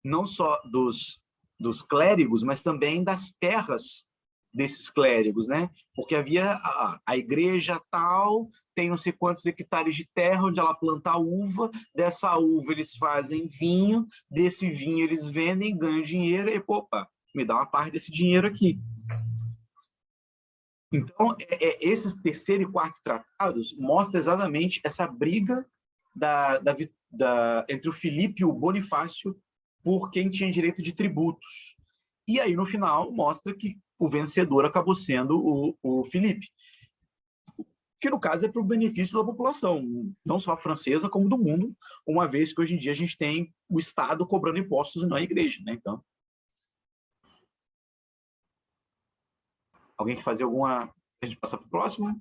não só dos clérigos, mas também das terras desses clérigos, né? Porque havia a igreja tal, tem não sei quantos hectares de terra onde ela planta uva, dessa uva eles fazem vinho, desse vinho eles vendem, ganham dinheiro e, opa, me dá uma parte desse dinheiro aqui. Então, esses terceiro e quarto tratados mostram exatamente essa briga entre o Filipe e o Bonifácio por quem tinha direito de tributos. E aí, no final, mostra que o vencedor acabou sendo o Filipe, que no caso é para o benefício da população, não só a francesa, como do mundo, uma vez que hoje em dia a gente tem o Estado cobrando impostos e não a igreja, né? Então, alguém quer fazer alguma... A gente passa para o próximo?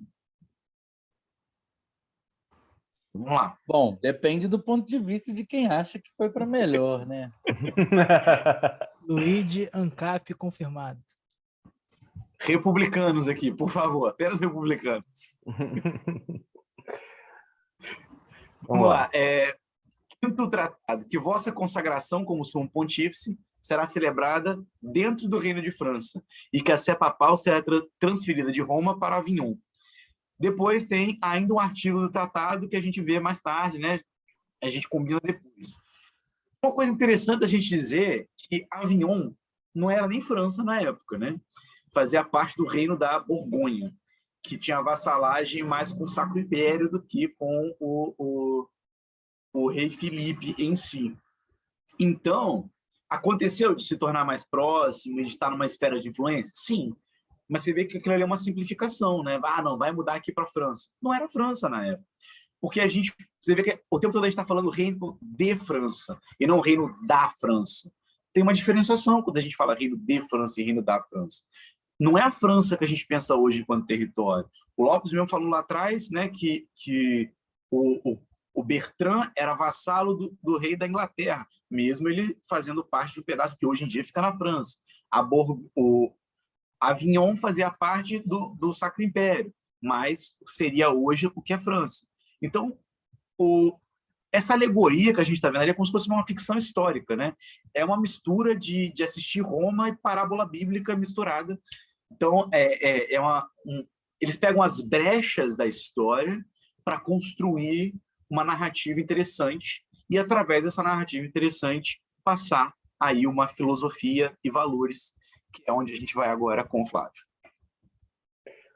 Vamos lá. Bom, depende do ponto de vista de quem acha que foi para melhor, né? Luigi Ancap confirmado. Republicanos aqui, por favor, apenas republicanos. Vamos lá. Quinto tratado, que vossa consagração como sumo pontífice será celebrada dentro do Reino de França e que a sé papal será transferida de Roma para Avignon. Depois tem ainda um artigo do tratado que a gente vê mais tarde, né? A gente combina depois. Uma coisa interessante a gente dizer é que Avignon não era nem França na época, né? Fazia parte do reino da Borgonha, que tinha vassalagem mais com o Sacro Império do que com o rei Filipe em si. Então, aconteceu de se tornar mais próximo e de estar numa esfera de influência? Sim. Mas você vê que aquilo ali é uma simplificação, né? Ah, não, vai mudar aqui para a França. Não era França na época. Porque você vê que o tempo todo a gente está falando reino de França e não reino da França. Tem uma diferenciação quando a gente fala reino de França e reino da França. Não é a França que a gente pensa hoje enquanto território. O Lopes mesmo falou lá atrás, né, que o Bertrand era vassalo do rei da Inglaterra, mesmo ele fazendo parte de um pedaço que hoje em dia fica na França. Avignon fazia parte do Sacro Império, mas seria hoje o que é França. Então, essa alegoria que a gente está vendo ali é como se fosse uma ficção histórica, né? É uma mistura de assistir Roma e parábola bíblica misturada. Então, eles pegam as brechas da história para construir uma narrativa interessante e, através dessa narrativa interessante, passar aí uma filosofia e valores, que é onde a gente vai agora com o Flávio.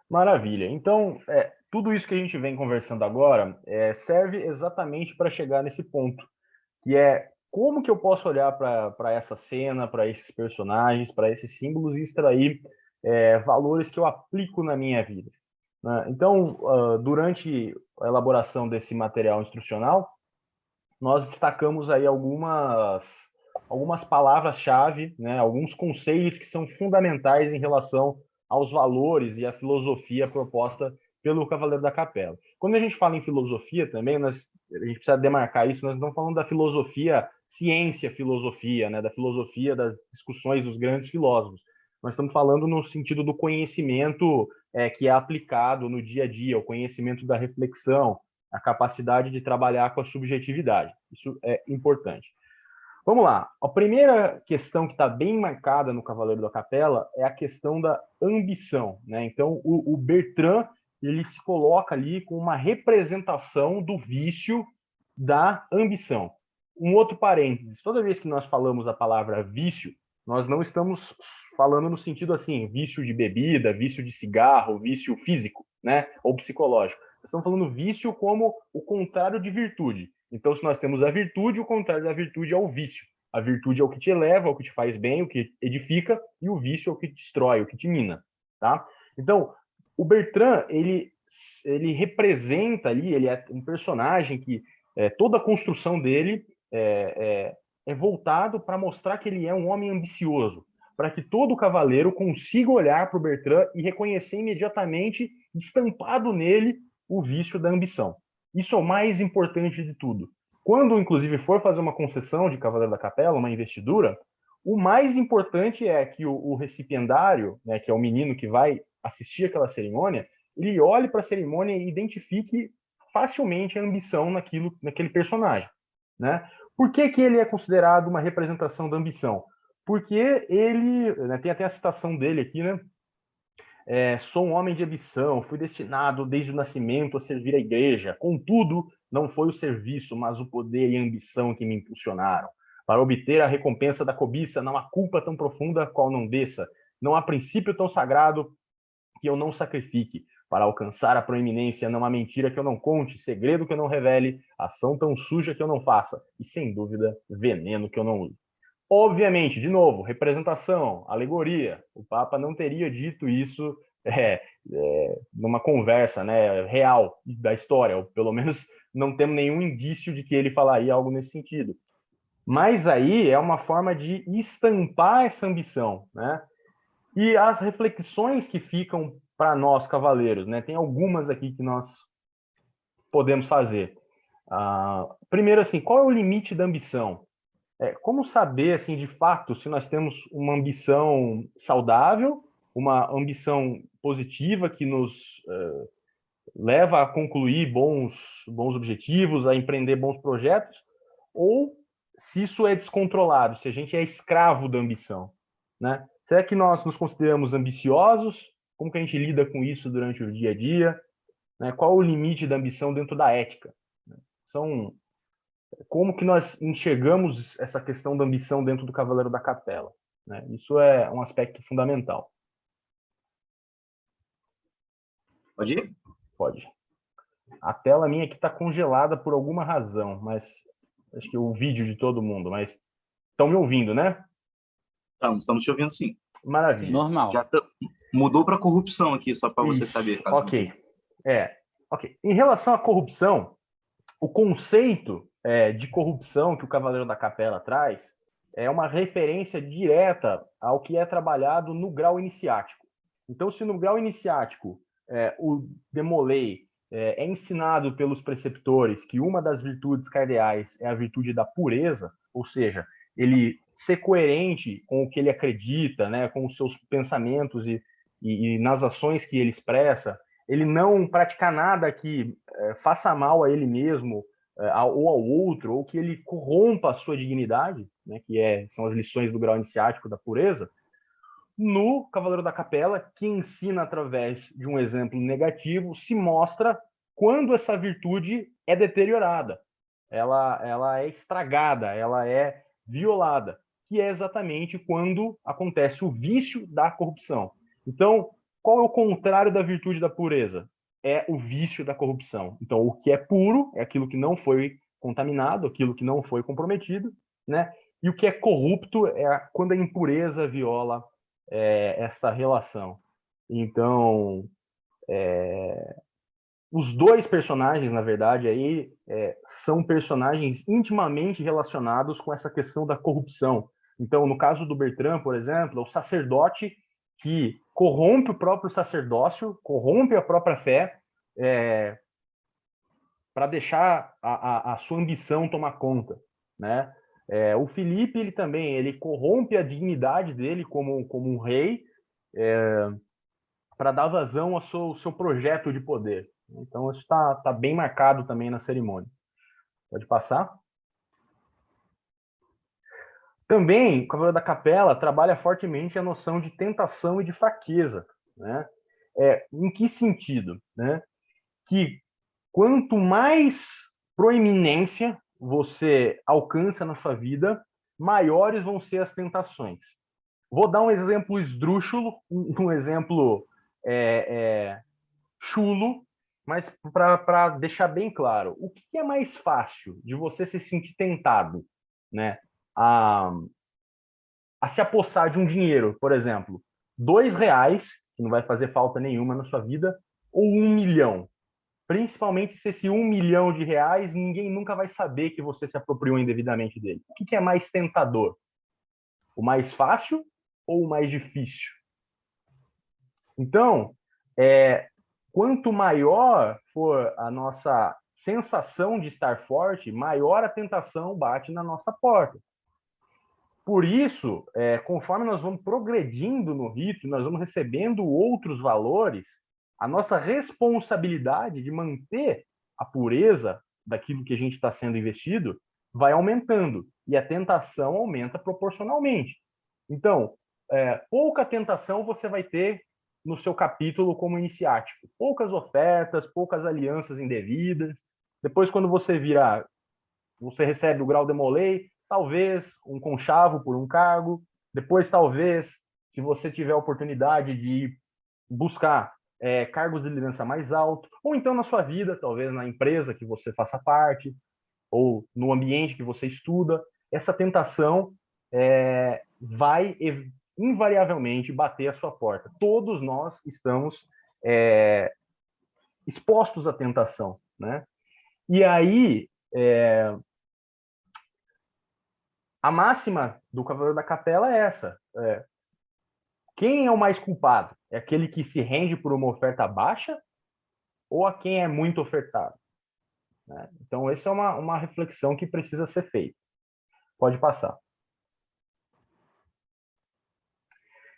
Maravilha. Então, tudo isso que a gente vem conversando agora serve exatamente para chegar nesse ponto, que é como que eu posso olhar para essa cena, para esses personagens, para esses símbolos e extrair valores que eu aplico na minha vida, né? Então, durante a elaboração desse material instrucional, nós destacamos aí algumas palavras-chave, né, alguns conceitos que são fundamentais em relação aos valores e à filosofia proposta pelo Cavaleiro da Capela. Quando a gente fala em filosofia também, a gente precisa demarcar isso, nós não estamos falando da filosofia, ciência-filosofia, né, da filosofia das discussões dos grandes filósofos. Nós estamos falando no sentido do conhecimento que é aplicado no dia a dia, o conhecimento da reflexão, a capacidade de trabalhar com a subjetividade. Isso é importante. Vamos lá. A primeira questão que está bem marcada no Cavaleiro da Capela é a questão da ambição, né? Então, o Bertrand ele se coloca ali com uma representação do vício da ambição. Um outro parênteses, toda vez que nós falamos a palavra vício, nós não estamos falando no sentido assim, vício de bebida, vício de cigarro, vício físico, né? Ou psicológico. Nós estamos falando vício como o contrário de virtude. Então, se nós temos a virtude, o contrário da virtude é o vício. A virtude é o que te eleva, é o que te faz bem, o que edifica, e o vício é o que te destrói, o que te mina, tá? Então, o Bertrand, ele representa ali, ele é um personagem que toda a construção dele é voltado para mostrar que ele é um homem ambicioso, para que todo cavaleiro consiga olhar para o Bertrand e reconhecer imediatamente, estampado nele, o vício da ambição. Isso é o mais importante de tudo. Quando, inclusive, for fazer uma concessão de Cavaleiro da Capela, uma investidura, o mais importante é que o recipiendário, né, que é o menino que vai assistir aquela cerimônia, ele olhe para a cerimônia e identifique facilmente a ambição naquele personagem, né? Por que ele é considerado uma representação da ambição? Porque ele, né, tem até a citação dele aqui, né? Sou um homem de ambição, fui destinado desde o nascimento a servir a igreja. Contudo, não foi o serviço, mas o poder e a ambição que me impulsionaram. Para obter a recompensa da cobiça, não há culpa tão profunda qual não desça. Não há princípio tão sagrado que eu não sacrifique. Para alcançar a proeminência, não há mentira que eu não conte, segredo que eu não revele, ação tão suja que eu não faça, e sem dúvida, veneno que eu não use. Obviamente, de novo, representação, alegoria. O Papa não teria dito isso numa conversa, né, real da história, ou pelo menos não temos nenhum indício de que ele falaria algo nesse sentido. Mas aí é uma forma de estampar essa ambição, né? E as reflexões que ficam para nós, cavaleiros, né? Tem algumas aqui que nós podemos fazer. Primeiro, assim, qual é o limite da ambição? Como saber, assim, de fato, se nós temos uma ambição saudável, uma ambição positiva que nos leva a concluir bons objetivos, a empreender bons projetos, ou se isso é descontrolado, se a gente é escravo da ambição, né? Será que nós nos consideramos ambiciosos? Como que a gente lida com isso durante o dia a dia? Né? Qual o limite da ambição dentro da ética? Como que nós enxergamos essa questão da ambição dentro do Cavaleiro da Capela, né? Isso é um aspecto fundamental. Pode ir? Pode. A tela minha aqui está congelada por alguma razão, mas acho que o vídeo de todo mundo, mas estão me ouvindo, né? Estamos te ouvindo, sim. Maravilha. Normal. Mudou para corrupção aqui, só para você saber. Ok. Ok. Em relação à corrupção, o conceito de corrupção que o Cavaleiro da Capela traz é uma referência direta ao que é trabalhado no grau iniciático. Então, se no grau iniciático o Demolay é ensinado pelos preceptores que uma das virtudes cardeais é a virtude da pureza, ou seja, ele ser coerente com o que ele acredita, né, com os seus pensamentos e nas ações que ele expressa, ele não praticar nada que faça mal a ele mesmo ou ao outro, ou que ele corrompa a sua dignidade, né, que são as lições do grau iniciático da pureza. No Cavaleiro da Capela, que ensina através de um exemplo negativo, se mostra quando essa virtude é deteriorada, ela é estragada, ela é violada, que é exatamente quando acontece o vício da corrupção. Então, qual é o contrário da virtude da pureza? É o vício da corrupção. Então, o que é puro é aquilo que não foi contaminado, aquilo que não foi comprometido, né? E o que é corrupto é quando a impureza viola essa relação. Então, os dois personagens, na verdade, aí são personagens intimamente relacionados com essa questão da corrupção. Então, no caso do Bertrand, por exemplo, é o sacerdote que corrompe o próprio sacerdócio, corrompe a própria fé, para deixar a sua ambição tomar conta, né? O Filipe, ele também, ele corrompe a dignidade dele como um rei, para dar vazão ao seu projeto de poder. Então, isso tá bem marcado também na cerimônia. Pode passar. Também, o Cavaleiro da Capela trabalha fortemente a noção de tentação e de fraqueza, né? Em que sentido, né? Que quanto mais proeminência você alcança na sua vida, maiores vão ser as tentações. Vou dar um exemplo esdrúxulo, um exemplo chulo, mas para deixar bem claro, o que é mais fácil de você se sentir tentado, né? A se apossar de um dinheiro, por exemplo, R$2, que não vai fazer falta nenhuma na sua vida, ou 1 milhão. Principalmente se esse 1 milhão de reais, ninguém nunca vai saber que você se apropriou indevidamente dele. O que é mais tentador? O mais fácil ou o mais difícil? Então, quanto maior for a nossa sensação de estar forte, maior a tentação bate na nossa porta. Por isso, conforme nós vamos progredindo no rito, nós vamos recebendo outros valores, a nossa responsabilidade de manter a pureza daquilo que a gente está sendo investido vai aumentando, e a tentação aumenta proporcionalmente. Então, pouca tentação você vai ter no seu capítulo como iniciático. Poucas ofertas, poucas alianças indevidas. Depois, quando você recebe o grau demolei, talvez um conchavo por um cargo. Depois, talvez, se você tiver a oportunidade de buscar cargos de liderança mais alto, ou então na sua vida, talvez na empresa que você faça parte, ou no ambiente que você estuda, essa tentação vai invariavelmente bater a sua porta. Todos nós estamos expostos à tentação, né? E aí, a máxima do Cavaleiro da Capela é essa. Quem é o mais culpado? É aquele que se rende por uma oferta baixa ou a quem é muito ofertado? Né? Então, essa é uma reflexão que precisa ser feita. Pode passar.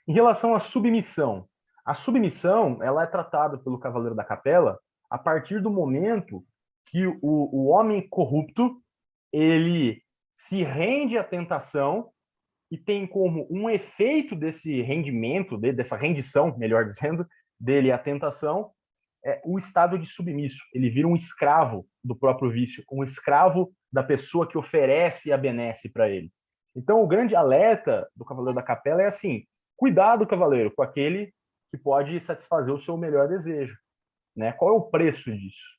Em relação à submissão, a submissão ela é tratada pelo Cavaleiro da Capela a partir do momento que o homem corrupto ele se rende à tentação e tem como um efeito desse rendimento, dessa rendição, melhor dizendo, dele à tentação, o estado de submisso. Ele vira um escravo do próprio vício, um escravo da pessoa que oferece e abenece para ele. Então, o grande alerta do Cavaleiro da Capela é assim: cuidado, cavaleiro, com aquele que pode satisfazer o seu melhor desejo. Né? Qual é o preço disso?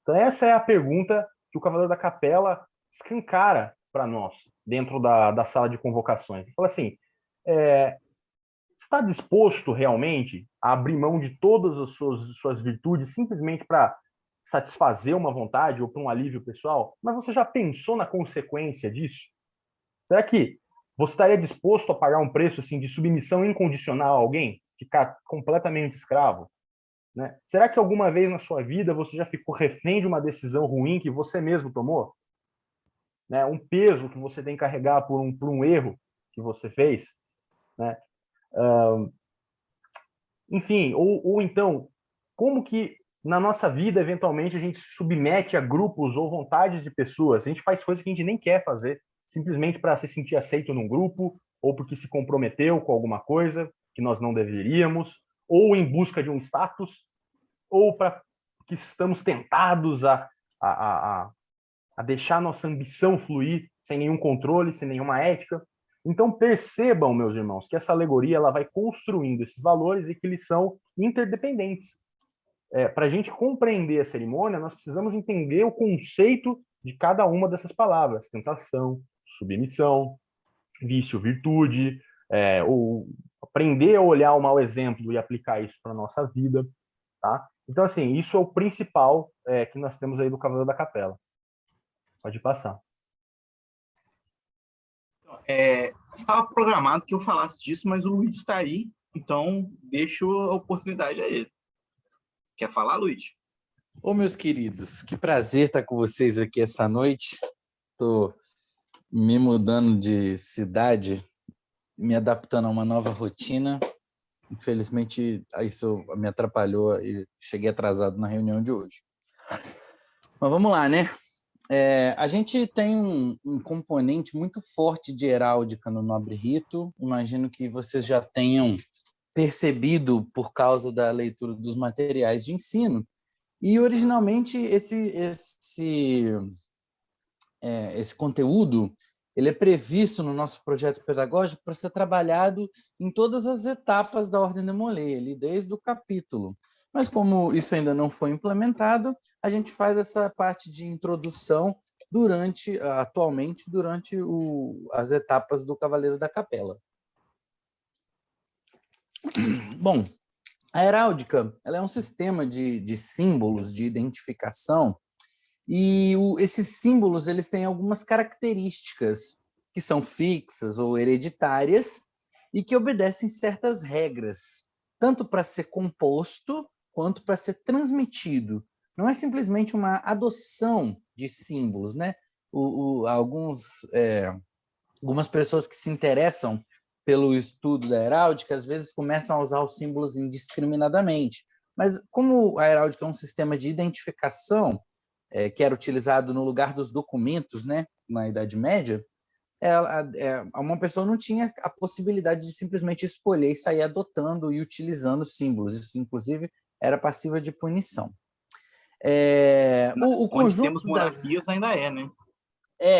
Então, essa é a pergunta que o Cavaleiro da Capela escancara para nós, dentro da sala de convocações. Ele fala assim, está disposto realmente a abrir mão de todas as suas virtudes simplesmente para satisfazer uma vontade ou para um alívio pessoal? Mas você já pensou na consequência disso? Será que você estaria disposto a pagar um preço assim, de submissão incondicional a alguém? Ficar completamente escravo? Né? Será que alguma vez na sua vida você já ficou refém de uma decisão ruim que você mesmo tomou? Né? Um peso que você tem que carregar por um erro que você fez? Né? Enfim, ou então, como que na nossa vida, eventualmente, a gente se submete a grupos ou vontades de pessoas? A gente faz coisas que a gente nem quer fazer, simplesmente para se sentir aceito num grupo, ou porque se comprometeu com alguma coisa que nós não deveríamos, ou em busca de um status, ou para que estamos tentados a deixar nossa ambição fluir sem nenhum controle, sem nenhuma ética. Então percebam, meus irmãos, que essa alegoria ela vai construindo esses valores e que eles são interdependentes. Para a gente compreender a cerimônia, nós precisamos entender o conceito de cada uma dessas palavras: tentação, submissão, vício, virtude, ou aprender a olhar o mau exemplo e aplicar isso para a nossa vida. Tá? Então, assim, isso é o principal que nós temos aí do Cavaleiro da Capela. Pode passar. Estava programado que eu falasse disso, mas o Luiz está aí, então deixo a oportunidade a ele. Quer falar, Luiz? Ô, meus queridos, que prazer estar com vocês aqui essa noite. Estou me mudando de cidade, me adaptando a uma nova rotina. Infelizmente, isso me atrapalhou e cheguei atrasado na reunião de hoje. Mas vamos lá, né? A gente tem um componente muito forte de heráldica no Nobre Rito. Imagino que vocês já tenham percebido por causa da leitura dos materiais de ensino. E, originalmente, esse conteúdo ele é previsto no nosso projeto pedagógico para ser trabalhado em todas as etapas da Ordem de Molay, desde o capítulo. Mas, como isso ainda não foi implementado, a gente faz essa parte de introdução atualmente, durante as etapas do Cavaleiro da Capela. Bom, a heráldica ela é um sistema de símbolos de identificação e esses símbolos eles têm algumas características que são fixas ou hereditárias e que obedecem certas regras, tanto para ser composto quanto para ser transmitido. Não é simplesmente uma adoção de símbolos, né? Algumas pessoas que se interessam pelo estudo da heráldica, às vezes começam a usar os símbolos indiscriminadamente. Mas como a heráldica é um sistema de identificação, que era utilizado no lugar dos documentos, né, na Idade Média, uma pessoa não tinha a possibilidade de simplesmente escolher e sair adotando e utilizando símbolos. Isso, inclusive, era passível de punição. O Onde conjunto temos monarquias ainda é, né?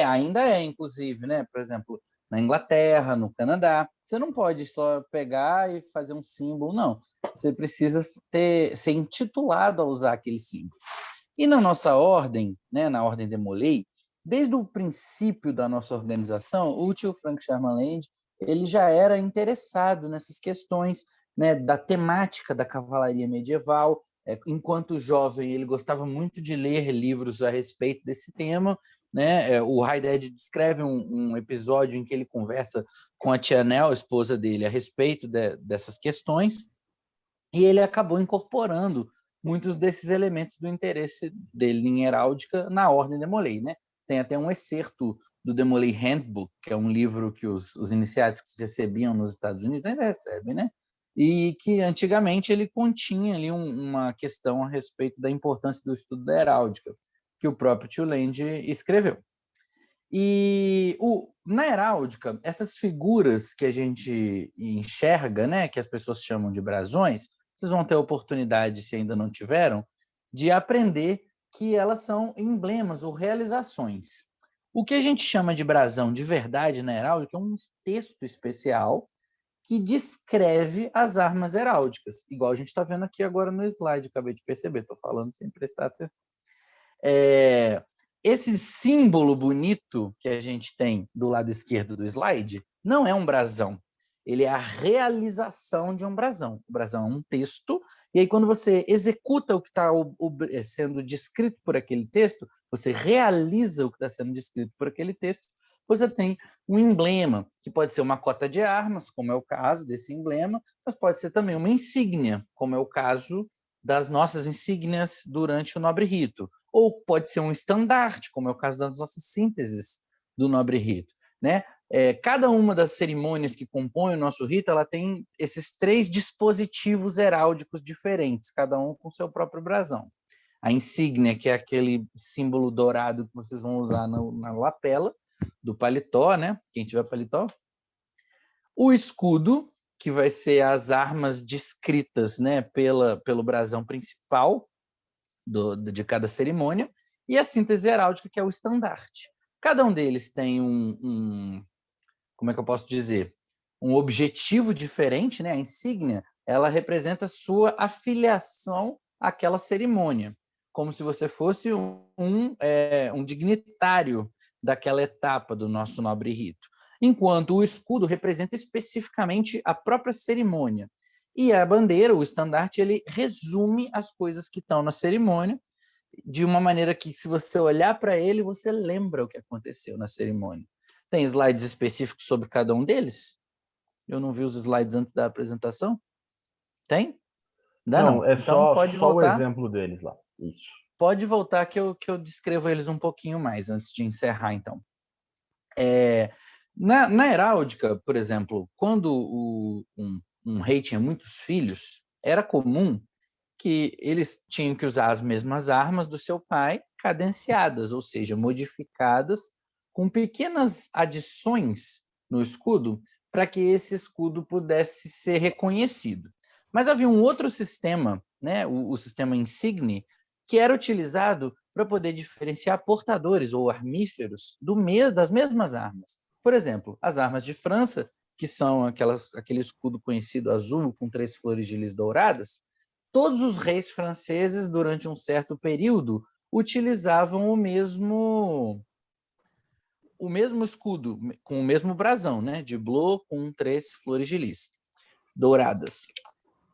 Ainda é, inclusive, né? Por exemplo, na Inglaterra, no Canadá, você não pode só pegar e fazer um símbolo, não. Você precisa ser intitulado a usar aquele símbolo. E na nossa ordem, né, na Ordem de Molay, desde o princípio da nossa organização, o tio Frank Sherman Land ele já era interessado nessas questões, né, da temática da cavalaria medieval. Enquanto jovem, ele gostava muito de ler livros a respeito desse tema, né? O Haydn descreve um episódio em que ele conversa com a tia Nell, a esposa dele, a respeito dessas questões, e ele acabou incorporando muitos desses elementos do interesse dele em heráldica na Ordem de Molay, né? Tem até um excerto do The Molay Handbook, que é um livro que os iniciáticos recebiam nos Estados Unidos, ainda recebem, né? E que antigamente ele continha ali uma questão a respeito da importância do estudo da heráldica, que o próprio Tio Land escreveu. E na heráldica, essas figuras que a gente enxerga, né, que as pessoas chamam de brasões, vocês vão ter a oportunidade, se ainda não tiveram, de aprender que elas são emblemas ou realizações. O que a gente chama de brasão de verdade na heráldica é um texto especial que descreve as armas heráldicas, igual a gente está vendo aqui agora no slide, acabei de perceber, estou falando sem prestar atenção. Esse símbolo bonito que a gente tem do lado esquerdo do slide não é um brasão, ele é a realização de um brasão. O brasão é um texto, e aí quando você executa o que está sendo descrito por aquele texto, você realiza o que está sendo descrito por aquele texto, você tem um emblema, que pode ser uma cota de armas, como é o caso desse emblema, mas pode ser também uma insígnia, como é o caso das nossas insígnias durante o Nobre Rito. Ou pode ser um estandarte, como é o caso das nossas sínteses do Nobre Rito, né? Cada uma das cerimônias que compõem o nosso rito, ela tem esses 3 dispositivos heráldicos diferentes, cada um com seu próprio brasão. A insígnia, que é aquele símbolo dourado que vocês vão usar na lapela do paletó, né? Quem tiver paletó. O escudo, que vai ser as armas descritas, né, pelo brasão principal de cada cerimônia, e a síntese heráldica, que é o estandarte. Cada um deles tem como é que eu posso dizer? Um objetivo diferente, né? A insígnia, ela representa a sua afiliação àquela cerimônia, como se você fosse um dignitário daquela etapa do nosso nobre rito. Enquanto o escudo representa especificamente a própria cerimônia. E a bandeira, o estandarte, ele resume as coisas que estão na cerimônia de uma maneira que, se você olhar para ele, você lembra o que aconteceu na cerimônia. Tem slides específicos sobre cada um deles? Eu não vi os slides antes da apresentação. Tem? Ainda não. É então só pode o voltar. exemplo deles lá. Isso. Pode voltar que eu descrevo eles um pouquinho mais antes de encerrar, então. Na heráldica, por exemplo, quando um rei tinha muitos filhos, era comum que eles tinham que usar as mesmas armas do seu pai, cadenciadas, ou seja, modificadas com pequenas adições no escudo para que esse escudo pudesse ser reconhecido. Mas havia um outro sistema, né, o sistema insigne, que era utilizado para poder diferenciar portadores ou armíferos das mesmas armas. Por exemplo, as armas de França, que são aquele escudo conhecido azul com 3 flores de lis douradas, todos os reis franceses, durante um certo período, utilizavam o mesmo escudo, com o mesmo brasão, né, de bleu com 3 flores de lis douradas.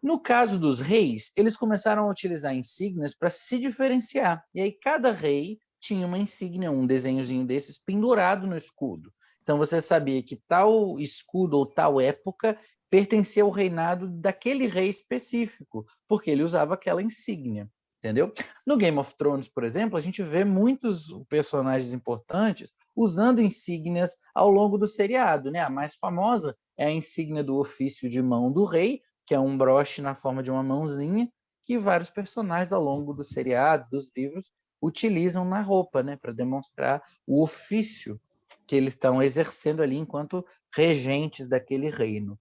No caso dos reis, eles começaram a utilizar insígnias para se diferenciar. E aí cada rei tinha uma insígnia, um desenhozinho desses pendurado no escudo. Então você sabia que tal escudo ou tal época pertencia ao reinado daquele rei específico, porque ele usava aquela insígnia, entendeu? No Game of Thrones, por exemplo, a gente vê muitos personagens importantes usando insígnias ao longo do seriado, né? A mais famosa é a insígnia do ofício de mão do rei, que é um broche na forma de uma mãozinha, que vários personagens ao longo do seriado, dos livros, utilizam na roupa, né, para demonstrar o ofício que eles estão exercendo ali enquanto regentes daquele reino.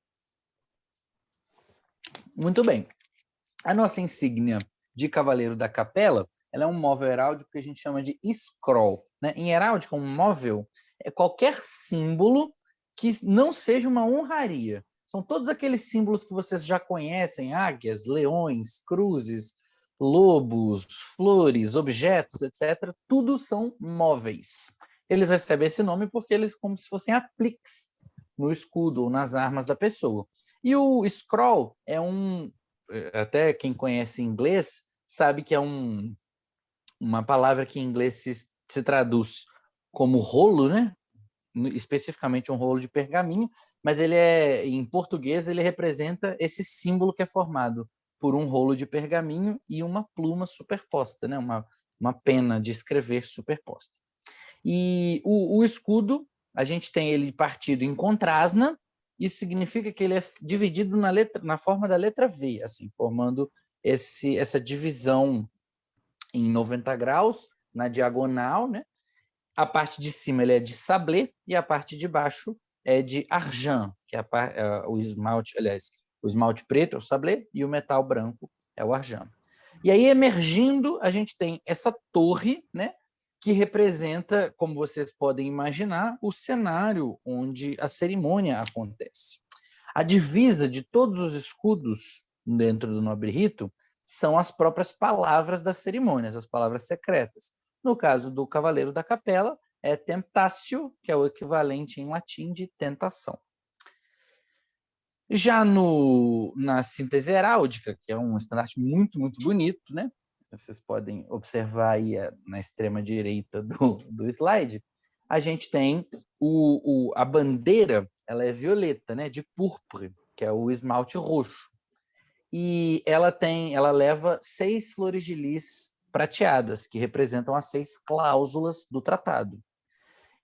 Muito bem. A nossa insígnia de Cavaleiro da Capela, ela é um móvel heráldico que a gente chama de scroll, né? Em heráldica, um móvel é qualquer símbolo que não seja uma honraria. São todos aqueles símbolos que vocês já conhecem, águias, leões, cruzes, lobos, flores, objetos, etc. Tudo são móveis. Eles recebem esse nome porque eles como se fossem apliques no escudo ou nas armas da pessoa. E o scroll é até quem conhece inglês sabe que é uma palavra que em inglês se traduz como rolo, né? Especificamente um rolo de pergaminho, mas em português ele representa esse símbolo que é formado por um rolo de pergaminho e uma pluma superposta, né? Uma pena de escrever superposta. E o escudo, a gente tem ele partido em contrasna, isso significa que ele é dividido na forma da letra V, assim, formando essa divisão em 90 graus, na diagonal, né? A parte de cima ele é de sablé e a parte de baixo é de argent, que é o esmalte, aliás, o esmalte preto é o sablé e o metal branco é o argent. E aí, emergindo, a gente tem essa torre, né, que representa, como vocês podem imaginar, o cenário onde a cerimônia acontece. A divisa de todos os escudos dentro do Nobre Rito são as próprias palavras das cerimônias, as palavras secretas. No caso do Cavaleiro da Capela, é tentatio, que é o equivalente em latim de tentação. Já na síntese heráldica, que é um estandarte muito, muito bonito, né? Vocês podem observar aí na extrema direita do slide, a gente tem a bandeira, ela é violeta, né? De púrpura, que é o esmalte roxo. E ela leva 6 flores de lis prateadas, que representam as 6 cláusulas do tratado.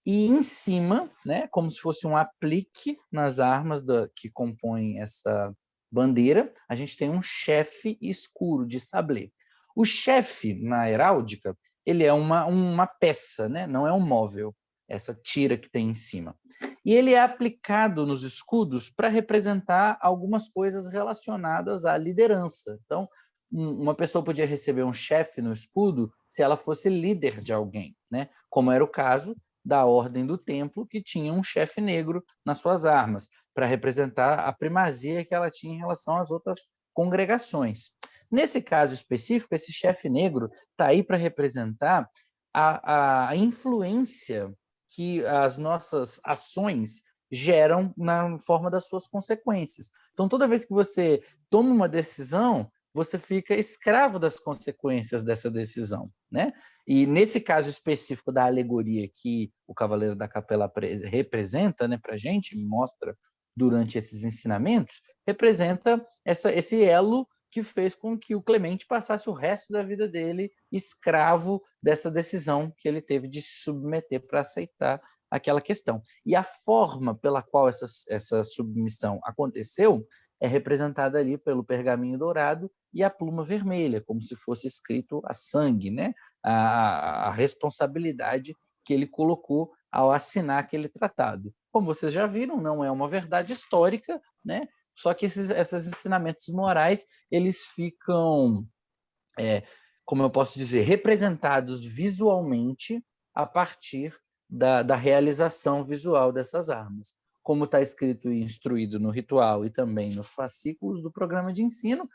E em cima, né, como se fosse um aplique nas armas que compõem essa bandeira, a gente tem um chefe escuro de sablé. O chefe, na heráldica, ele é uma peça, né? Não é um móvel, essa tira que tem em cima. E ele é aplicado nos escudos para representar algumas coisas relacionadas à liderança. Então, uma pessoa podia receber um chefe no escudo se ela fosse líder de alguém, né? Como era o caso da Ordem do Templo, que tinha um chefe negro nas suas armas, para representar a primazia que ela tinha em relação às outras congregações. Nesse caso específico, esse chefe negro está aí para representar a influência que as nossas ações geram na forma das suas consequências. Então, toda vez que você toma uma decisão, você fica escravo das consequências dessa decisão, né? E nesse caso específico da alegoria que o Cavaleiro da Capela representa, né, para a gente, mostra durante esses ensinamentos, representa esse elo que fez com que o Clemente passasse o resto da vida dele escravo dessa decisão que ele teve de se submeter para aceitar aquela questão. E a forma pela qual essa submissão aconteceu é representada ali pelo pergaminho dourado e a pluma vermelha, como se fosse escrito a sangue, né? A responsabilidade que ele colocou ao assinar aquele tratado. Como vocês já viram, não é uma verdade histórica, né? Só que esses ensinamentos morais, eles ficam, como eu posso dizer, representados visualmente a partir da realização visual dessas armas. Como está escrito e instruído no ritual e também nos fascículos do programa de ensino,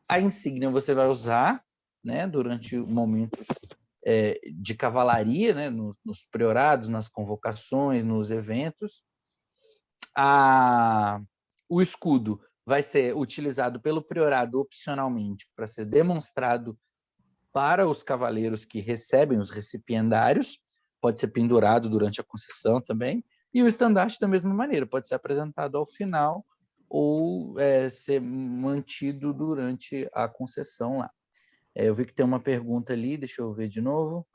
a insígnia você vai usar, né, durante momentos de cavalaria, né, nos priorados, nas convocações, nos eventos. O escudo vai ser utilizado pelo priorado opcionalmente para ser demonstrado para os cavaleiros que recebem os recipiendários, pode ser pendurado durante a concessão também, e o estandarte da mesma maneira, pode ser apresentado ao final ou ser mantido durante a concessão lá. Eu vi que tem uma pergunta ali, deixa eu ver de novo,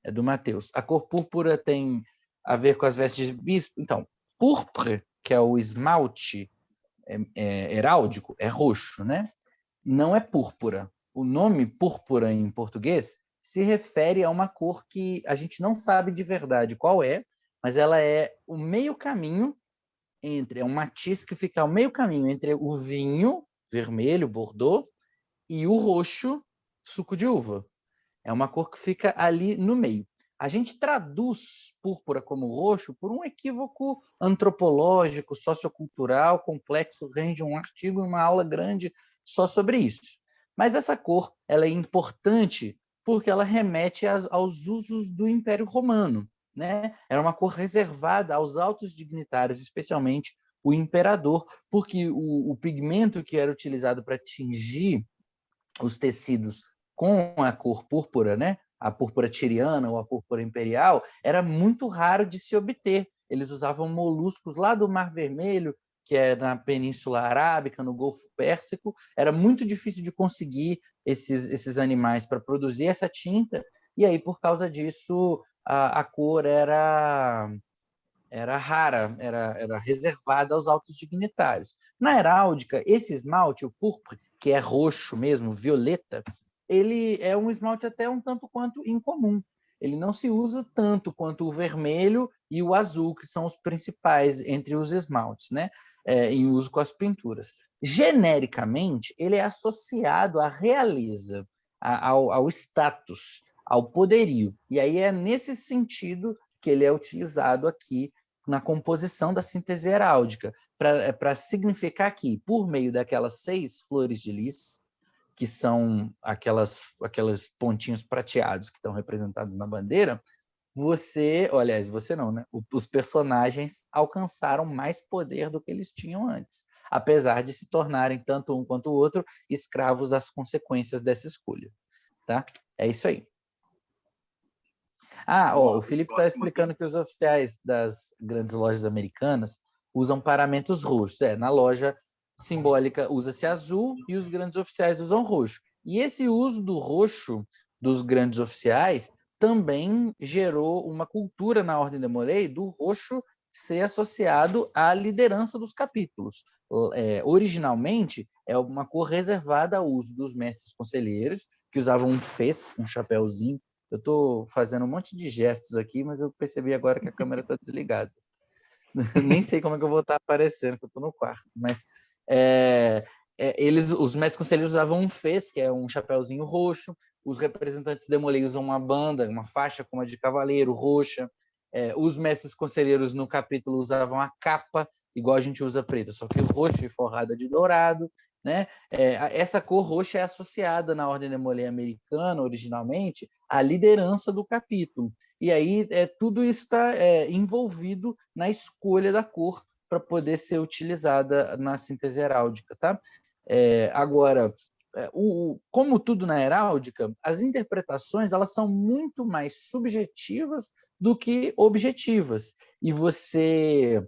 é do Matheus. A cor púrpura tem a ver com as vestes de bispo? Então, púrpura, que é o esmalte heráldico, é roxo, né? Não é púrpura. O nome púrpura em português se refere a uma cor que a gente não sabe de verdade qual é, mas ela é o meio caminho é um matiz que fica ao meio caminho entre o vinho vermelho, bordeaux, e o roxo, suco de uva. É uma cor que fica ali no meio. A gente traduz púrpura como roxo por um equívoco antropológico, sociocultural, complexo, rende um artigo e uma aula grande só sobre isso. Mas essa cor ela é importante porque ela remete aos usos do Império Romano, né? Era uma cor reservada aos altos dignitários, especialmente o imperador, porque o pigmento que era utilizado para tingir os tecidos com a cor púrpura, né? A púrpura tiriana ou a púrpura imperial, era muito raro de se obter. Eles usavam moluscos lá do Mar Vermelho, que é na Península Arábica, no Golfo Pérsico. Era muito difícil de conseguir esses animais para produzir essa tinta, e aí, por causa disso, a cor era rara, era reservada aos altos dignitários. Na heráldica, esse esmalte, o púrpura, que é roxo mesmo, violeta, ele é um esmalte até um tanto quanto incomum. Ele não se usa tanto quanto o vermelho e o azul, que são os principais entre os esmaltes, né? Em uso com as pinturas. Genericamente, ele é associado à realeza, ao status, ao poderio. E aí é nesse sentido que ele é utilizado aqui na composição da síntese heráldica, para significar que, por meio daquelas 6 flores de lis, que são aquelas pontinhos prateados que estão representados na bandeira, aliás, você não, né? Os personagens alcançaram mais poder do que eles tinham antes, apesar de se tornarem, tanto um quanto o outro, escravos das consequências dessa escolha. Tá? É isso aí. O Felipe está explicando que os oficiais das grandes lojas americanas usam paramentos roxos. Na loja simbólica usa-se azul e os grandes oficiais usam roxo. E esse uso do roxo dos grandes oficiais também gerou uma cultura na Ordem de Molay do roxo ser associado à liderança dos capítulos. Originalmente, é uma cor reservada ao uso dos mestres conselheiros, que usavam um fez, um chapéuzinho. Eu estou fazendo um monte de gestos aqui, mas eu percebi agora que a câmera está desligada. Nem sei como é que eu vou estar aparecendo, que eu estou no quarto. Mas os mestres conselheiros usavam um fez, que é um chapéuzinho roxo. Os representantes de Molay usam uma banda, uma faixa como a de cavaleiro, roxa. Os mestres conselheiros no capítulo usavam a capa, igual a gente usa preta, só que roxa e forrada de dourado. Né? Essa cor roxa é associada na Ordem de Molay americana, originalmente, à liderança do capítulo. E aí tudo isso está envolvido na escolha da cor para poder ser utilizada na síntese heráldica. Tá? Agora, como tudo na heráldica, as interpretações elas são muito mais subjetivas do que objetivas. E você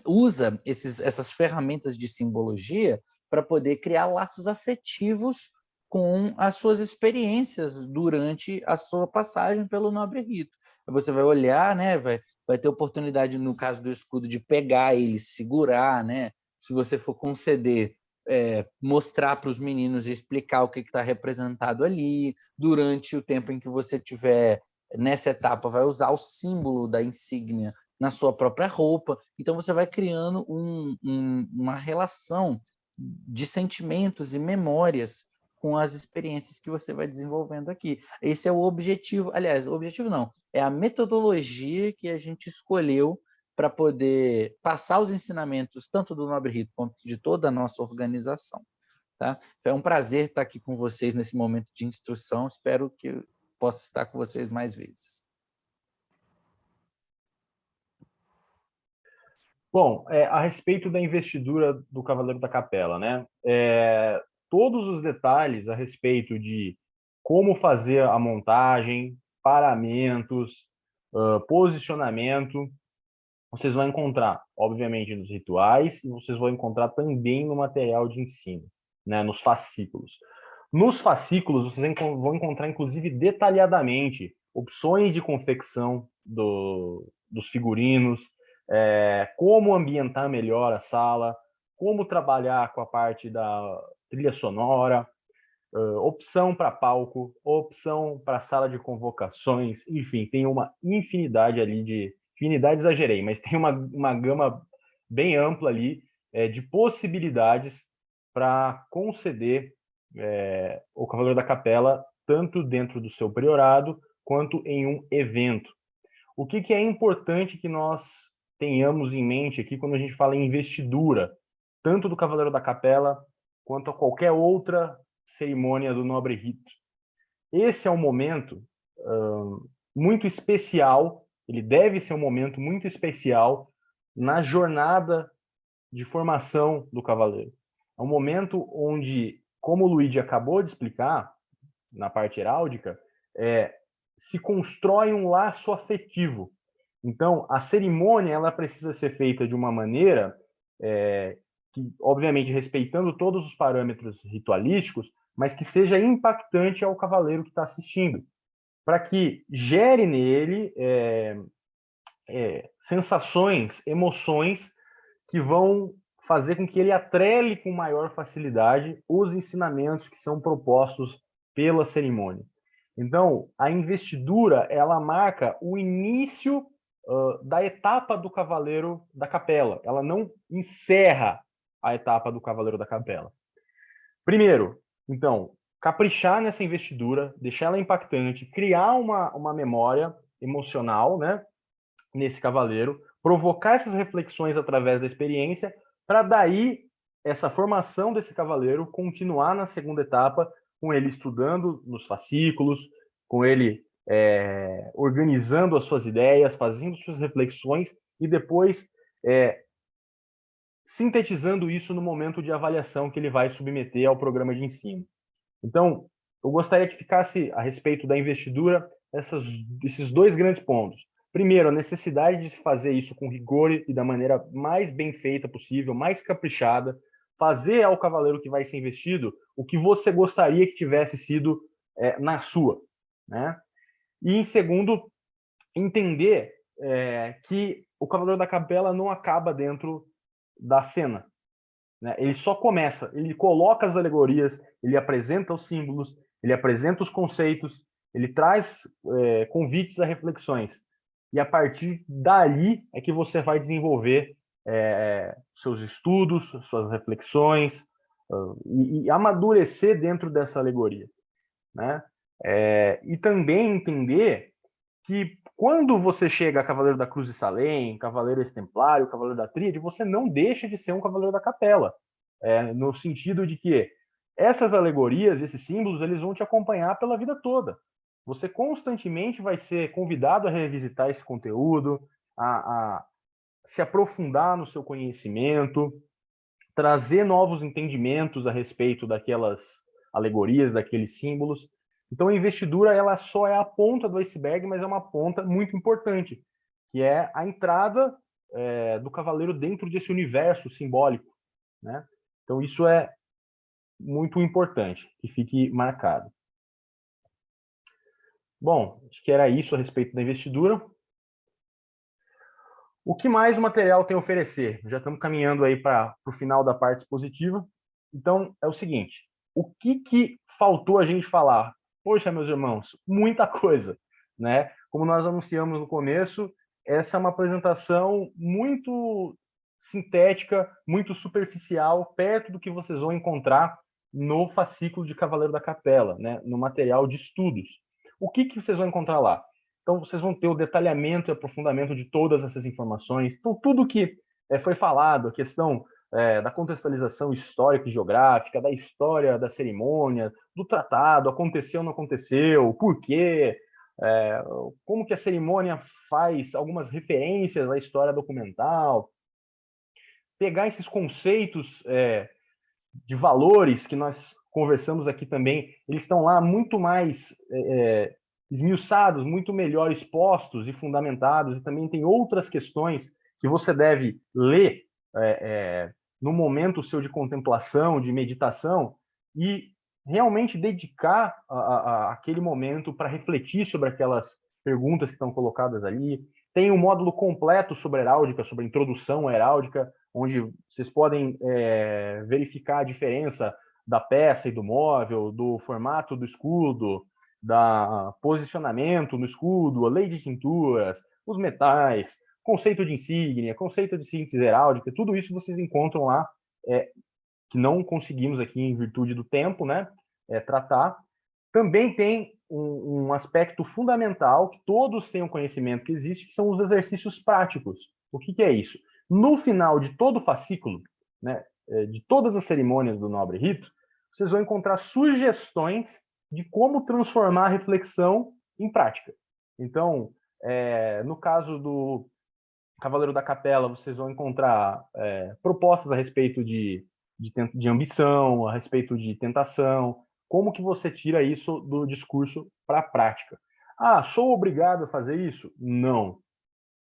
usa essas ferramentas de simbologia para poder criar laços afetivos com as suas experiências durante a sua passagem pelo nobre rito. Você vai olhar, né, vai ter oportunidade, no caso do escudo, de pegar ele, segurar, né? Se você for conceder, mostrar para os meninos e explicar o que está representado ali. Durante o tempo em que você tiver nessa etapa, vai usar o símbolo da insígnia na sua própria roupa. Então, você vai criando uma relação de sentimentos e memórias com as experiências que você vai desenvolvendo aqui. Esse é o objetivo, aliás, o objetivo não, é a metodologia que a gente escolheu para poder passar os ensinamentos tanto do Nobre Rito quanto de toda a nossa organização. Tá? É um prazer estar aqui com vocês nesse momento de instrução, espero que eu possa estar com vocês mais vezes. Bom, a respeito da investidura do Cavaleiro da Capela, né? Todos os detalhes a respeito de como fazer a montagem, paramentos, posicionamento, vocês vão encontrar, obviamente, nos rituais e vocês vão encontrar também no material de ensino, né? Nos fascículos. Nos fascículos, vocês vão encontrar, inclusive, detalhadamente, opções de confecção dos figurinos, como ambientar melhor a sala, como trabalhar com a parte da trilha sonora, opção para palco, opção para sala de convocações, enfim, tem uma infinidade ali infinidade exagerei, mas tem uma gama bem ampla ali de possibilidades para conceder o Cavaleiro da Capela, tanto dentro do seu priorado, quanto em um evento. O que é importante que nós tenhamos em mente aqui quando a gente fala em investidura, tanto do Cavaleiro da Capela, quanto a qualquer outra cerimônia do Nobre Rito. Esse é um momento muito especial, ele deve ser um momento muito especial na jornada de formação do cavaleiro. É um momento onde, como o Luigi acabou de explicar, na parte heráldica, se constrói um laço afetivo. Então, a cerimônia ela precisa ser feita de uma maneira que, obviamente, respeitando todos os parâmetros ritualísticos, mas que seja impactante ao cavaleiro que está assistindo, para que gere nele sensações, emoções que vão fazer com que ele atrele com maior facilidade os ensinamentos que são propostos pela cerimônia. Então, a investidura, ela marca o início da etapa do Cavaleiro da Capela. Ela não encerra a etapa do Cavaleiro da Capela. Primeiro, então, caprichar nessa investidura, deixar ela impactante, criar uma memória emocional, né, nesse cavaleiro, provocar essas reflexões através da experiência, para daí essa formação desse cavaleiro continuar na segunda etapa, com ele estudando nos fascículos, com ele organizando as suas ideias, fazendo suas reflexões e depois sintetizando isso no momento de avaliação que ele vai submeter ao programa de ensino. Então, eu gostaria que ficasse a respeito da investidura esses dois grandes pontos. Primeiro, a necessidade de se fazer isso com rigor e da maneira mais bem feita possível, mais caprichada, fazer ao cavaleiro que vai ser investido o que você gostaria que tivesse sido na sua, né? E, em segundo, entender que o Cavaleiro da Capela não acaba dentro da cena, né? Ele só começa, ele coloca as alegorias, ele apresenta os símbolos, ele apresenta os conceitos, ele traz convites a reflexões. E a partir dali é que você vai desenvolver seus estudos, suas reflexões, e amadurecer dentro dessa alegoria, né? E também entender que quando você chega a Cavaleiro da Cruz de Salem, Cavaleiro Extemplário, Cavaleiro da Tríade, você não deixa de ser um Cavaleiro da Capela, no sentido de que essas alegorias, esses símbolos, eles vão te acompanhar pela vida toda. Você constantemente vai ser convidado a revisitar esse conteúdo, a se aprofundar no seu conhecimento, trazer novos entendimentos a respeito daquelas alegorias, daqueles símbolos. Então, a investidura ela só é a ponta do iceberg, mas é uma ponta muito importante, que é a entrada do cavaleiro dentro desse universo simbólico, né? Então isso é muito importante, que fique marcado. Bom, acho que era isso a respeito da investidura. O que mais o material tem a oferecer? Já estamos caminhando aí para o final da parte expositiva. Então, é o seguinte, o que faltou a gente falar? Poxa, meus irmãos, muita coisa, né? Como nós anunciamos no começo, essa é uma apresentação muito sintética, muito superficial, perto do que vocês vão encontrar no fascículo de Cavaleiro da Capela, né? No material de estudos. O que vocês vão encontrar lá? Então, vocês vão ter o detalhamento e aprofundamento de todas essas informações. Então, tudo que foi falado, a questão da contextualização histórica e geográfica, da história da cerimônia, do tratado, aconteceu ou não aconteceu, por quê, como que a cerimônia faz algumas referências à história documental, pegar esses conceitos de valores que nós conversamos aqui também, eles estão lá muito mais esmiuçados, muito melhor expostos e fundamentados, e também tem outras questões que você deve ler no momento seu de contemplação, de meditação, e realmente dedicar aquele momento para refletir sobre aquelas perguntas que estão colocadas ali. Tem um módulo completo sobre heráldica, sobre a introdução à heráldica, onde vocês podem verificar a diferença da peça e do móvel, do formato do escudo, da posicionamento no escudo, a lei de tinturas, os metais, conceito de insígnia, conceito de síntese heráldica, tudo isso vocês encontram lá, que não conseguimos aqui em virtude do tempo, né, tratar. Também tem um aspecto fundamental, que todos tenham conhecimento que existe, que são os exercícios práticos. O que é isso? No final de todo o fascículo, né, de todas as cerimônias do Nobre Rito, vocês vão encontrar sugestões de como transformar a reflexão em prática. Então, no caso do Cavaleiro da Capela, vocês vão encontrar propostas a respeito de ambição, a respeito de tentação, como que você tira isso do discurso para a prática. Ah, sou obrigado a fazer isso? Não.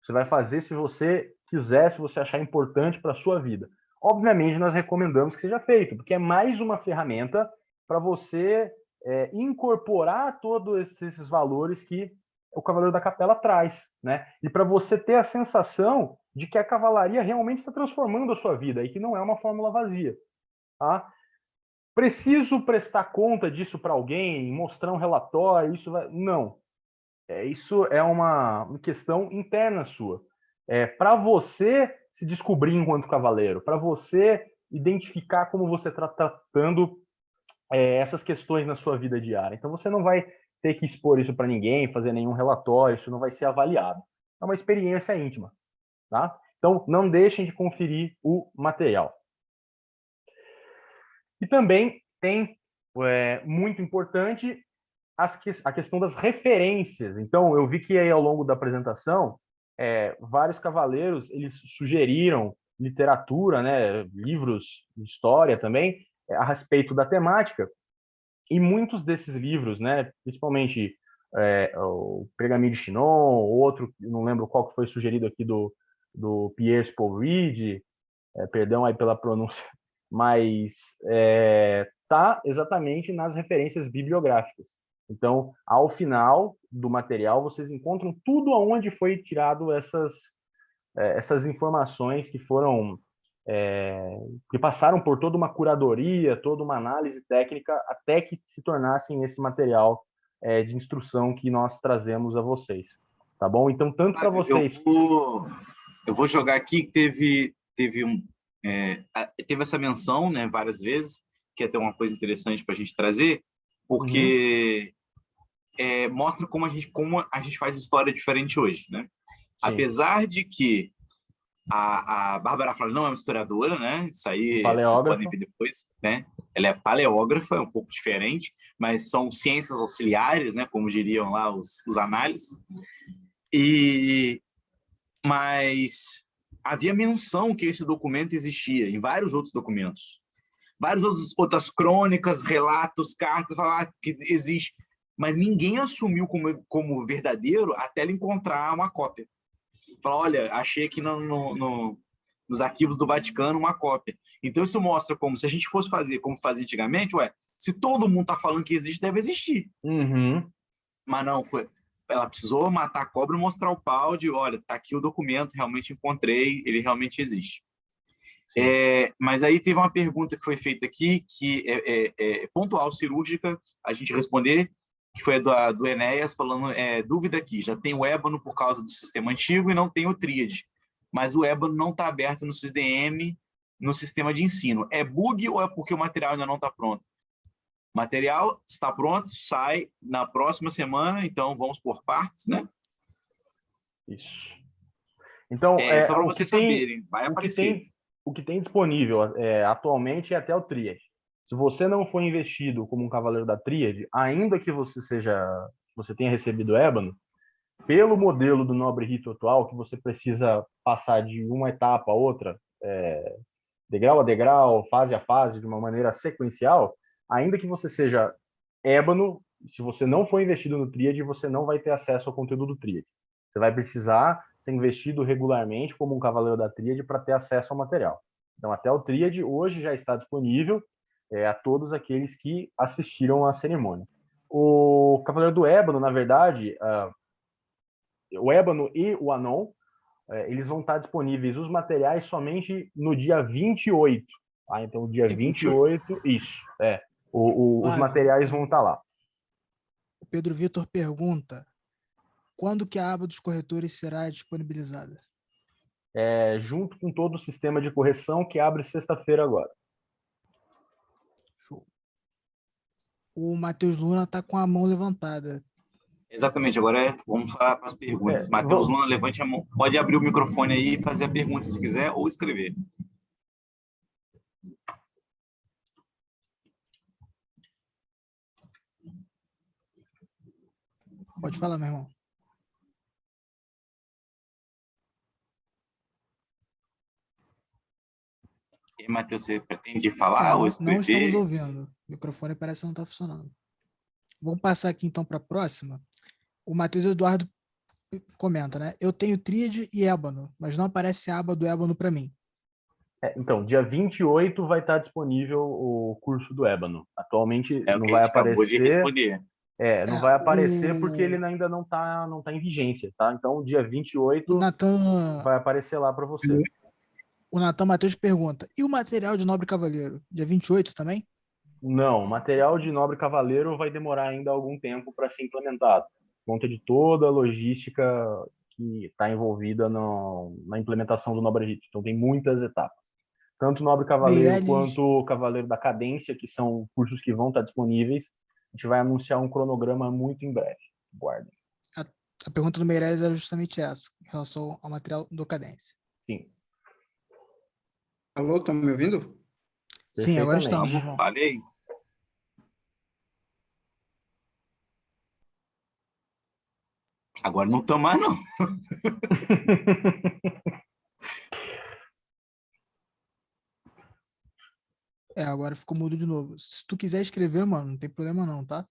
Você vai fazer se você quiser, se você achar importante para a sua vida. Obviamente, nós recomendamos que seja feito, porque é mais uma ferramenta para você incorporar todos esses valores que o Cavaleiro da Capela traz, né? E para você ter a sensação de que a cavalaria realmente está transformando a sua vida e que não é uma fórmula vazia. Tá? Preciso prestar conta disso para alguém, mostrar um relatório, isso vai... Não. Isso é uma questão interna sua. Para você se descobrir enquanto cavaleiro, para você identificar como você está tratando essas questões na sua vida diária. Então, você não vai ter que expor isso para ninguém, fazer nenhum relatório, isso não vai ser avaliado. É uma experiência íntima. Tá? Então, não deixem de conferir o material. E também tem, muito importante, a questão das referências. Então, eu vi que aí ao longo da apresentação, vários cavaleiros eles sugeriram literatura, né, livros de história também, a respeito da temática. E muitos desses livros, né, principalmente o Pergaminho de Chinon, outro, não lembro qual que foi sugerido aqui do Piers Paul Reed, perdão aí pela pronúncia, mas está exatamente nas referências bibliográficas. Então, ao final do material, vocês encontram tudo aonde foi tirado essas informações que foram que passaram por toda uma curadoria, toda uma análise técnica, até que se tornassem esse material de instrução que nós trazemos a vocês. Tá bom? Então, tanto para vocês... Eu vou jogar aqui que teve essa menção, né, várias vezes, que é até uma coisa interessante para a gente trazer, porque mostra como a gente faz história diferente hoje, né? Sim. Apesar de que a Bárbara Flávia não é uma historiadora, né? Isso aí vocês podem ver depois, né? Ela é paleógrafa, é um pouco diferente, mas são ciências auxiliares, né? Como diriam lá os análises. Mas havia menção que esse documento existia em vários outros documentos. Várias outras crônicas, relatos, cartas, falar que existe. Mas ninguém assumiu como verdadeiro até ele encontrar uma cópia. Fala, olha, achei aqui nos arquivos do Vaticano uma cópia. Então, isso mostra como, se a gente fosse fazer como fazia antigamente, se todo mundo está falando que existe, deve existir. Uhum. Mas não, ela precisou matar a cobra e mostrar o pau de, olha, tá aqui o documento, realmente encontrei, ele realmente existe. Mas aí teve uma pergunta que foi feita aqui, que é pontual, cirúrgica, a gente responder, que foi do Enéas, falando, dúvida aqui, já tem o ébano por causa do sistema antigo e não tem o tríade, mas o ébano não está aberto no SysDM, no sistema de ensino. É bug ou é porque o material ainda não está pronto? O material está pronto, sai na próxima semana, então vamos por partes, né? Isso. Então, só para vocês saberem, vai aparecer. O que tem disponível atualmente é até o Tríade. Se você não for investido como um cavaleiro da Tríade, ainda que você tenha recebido ébano, pelo modelo do nobre rito atual, que você precisa passar de uma etapa a outra, degrau a degrau, fase a fase, de uma maneira sequencial, ainda que você seja ébano, se você não for investido no Tríade, você não vai ter acesso ao conteúdo do Tríade. Você vai precisar ser investido regularmente como um cavaleiro da Tríade para ter acesso ao material. Então, até o Tríade hoje já está disponível a todos aqueles que assistiram à cerimônia. O Cavaleiro do Ébano, na verdade, o Ébano e o Anon, eles vão estar disponíveis os materiais somente no dia 28. Tá? Então, o dia 28, isso. Os materiais vão estar lá. O Pedro Vitor pergunta: quando que a aba dos corretores será disponibilizada? Junto com todo o sistema de correção que abre sexta-feira agora. Show. O Matheus Luna está com a mão levantada. Exatamente, agora vamos para as perguntas. Matheus Luna, levante a mão. Pode abrir o microfone aí e fazer a pergunta se quiser, ou escrever. Pode falar, meu irmão. E aí, Matheus, você pretende falar ou escrever? Não estamos ouvindo. O microfone parece que não está funcionando. Vamos passar aqui, então, para a próxima. O Matheus Eduardo comenta, né? Eu tenho Tríade e Ébano, mas não aparece a aba do Ébano para mim. Então, dia 28 vai estar disponível o curso do Ébano. Atualmente não vai aparecer. Não vai aparecer porque ele ainda não tá em vigência, tá? Então, dia 28 vai aparecer lá para você. O Natan Matheus pergunta: e o material de Nobre Cavaleiro? Dia 28 também? Não, o material de Nobre Cavaleiro vai demorar ainda algum tempo para ser implementado, por conta de toda a logística que está envolvida na implementação do Nobre Rito. Então, tem muitas etapas. Tanto o Nobre Cavaleiro quanto o Cavaleiro da Cadência, que são cursos que vão estar disponíveis. A gente vai anunciar um cronograma muito em breve. Guardem. A pergunta do Meirelles era justamente essa, em relação ao material do Cadência. Sim. Alô, estão me ouvindo? Sim, agora estamos. Falei. Agora não estão mais, não. Agora ficou mudo de novo. Se tu quiser escrever, mano, não tem problema não, tá?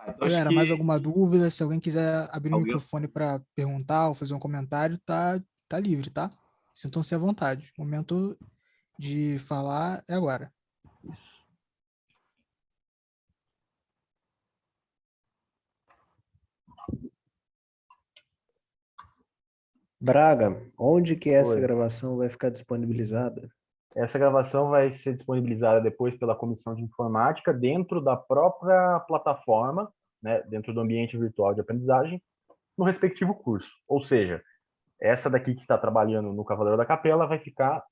Então galera, mais alguma dúvida? Se alguém quiser abrir o microfone para perguntar ou fazer um comentário, tá livre, tá? Sintam-se à vontade. O momento de falar é agora. Braga, onde que essa gravação vai ficar disponibilizada? Essa gravação vai ser disponibilizada depois pela Comissão de Informática dentro da própria plataforma, né, dentro do ambiente virtual de aprendizagem, no respectivo curso. Ou seja, essa daqui que está trabalhando no Cavaleiro da Capela vai ficar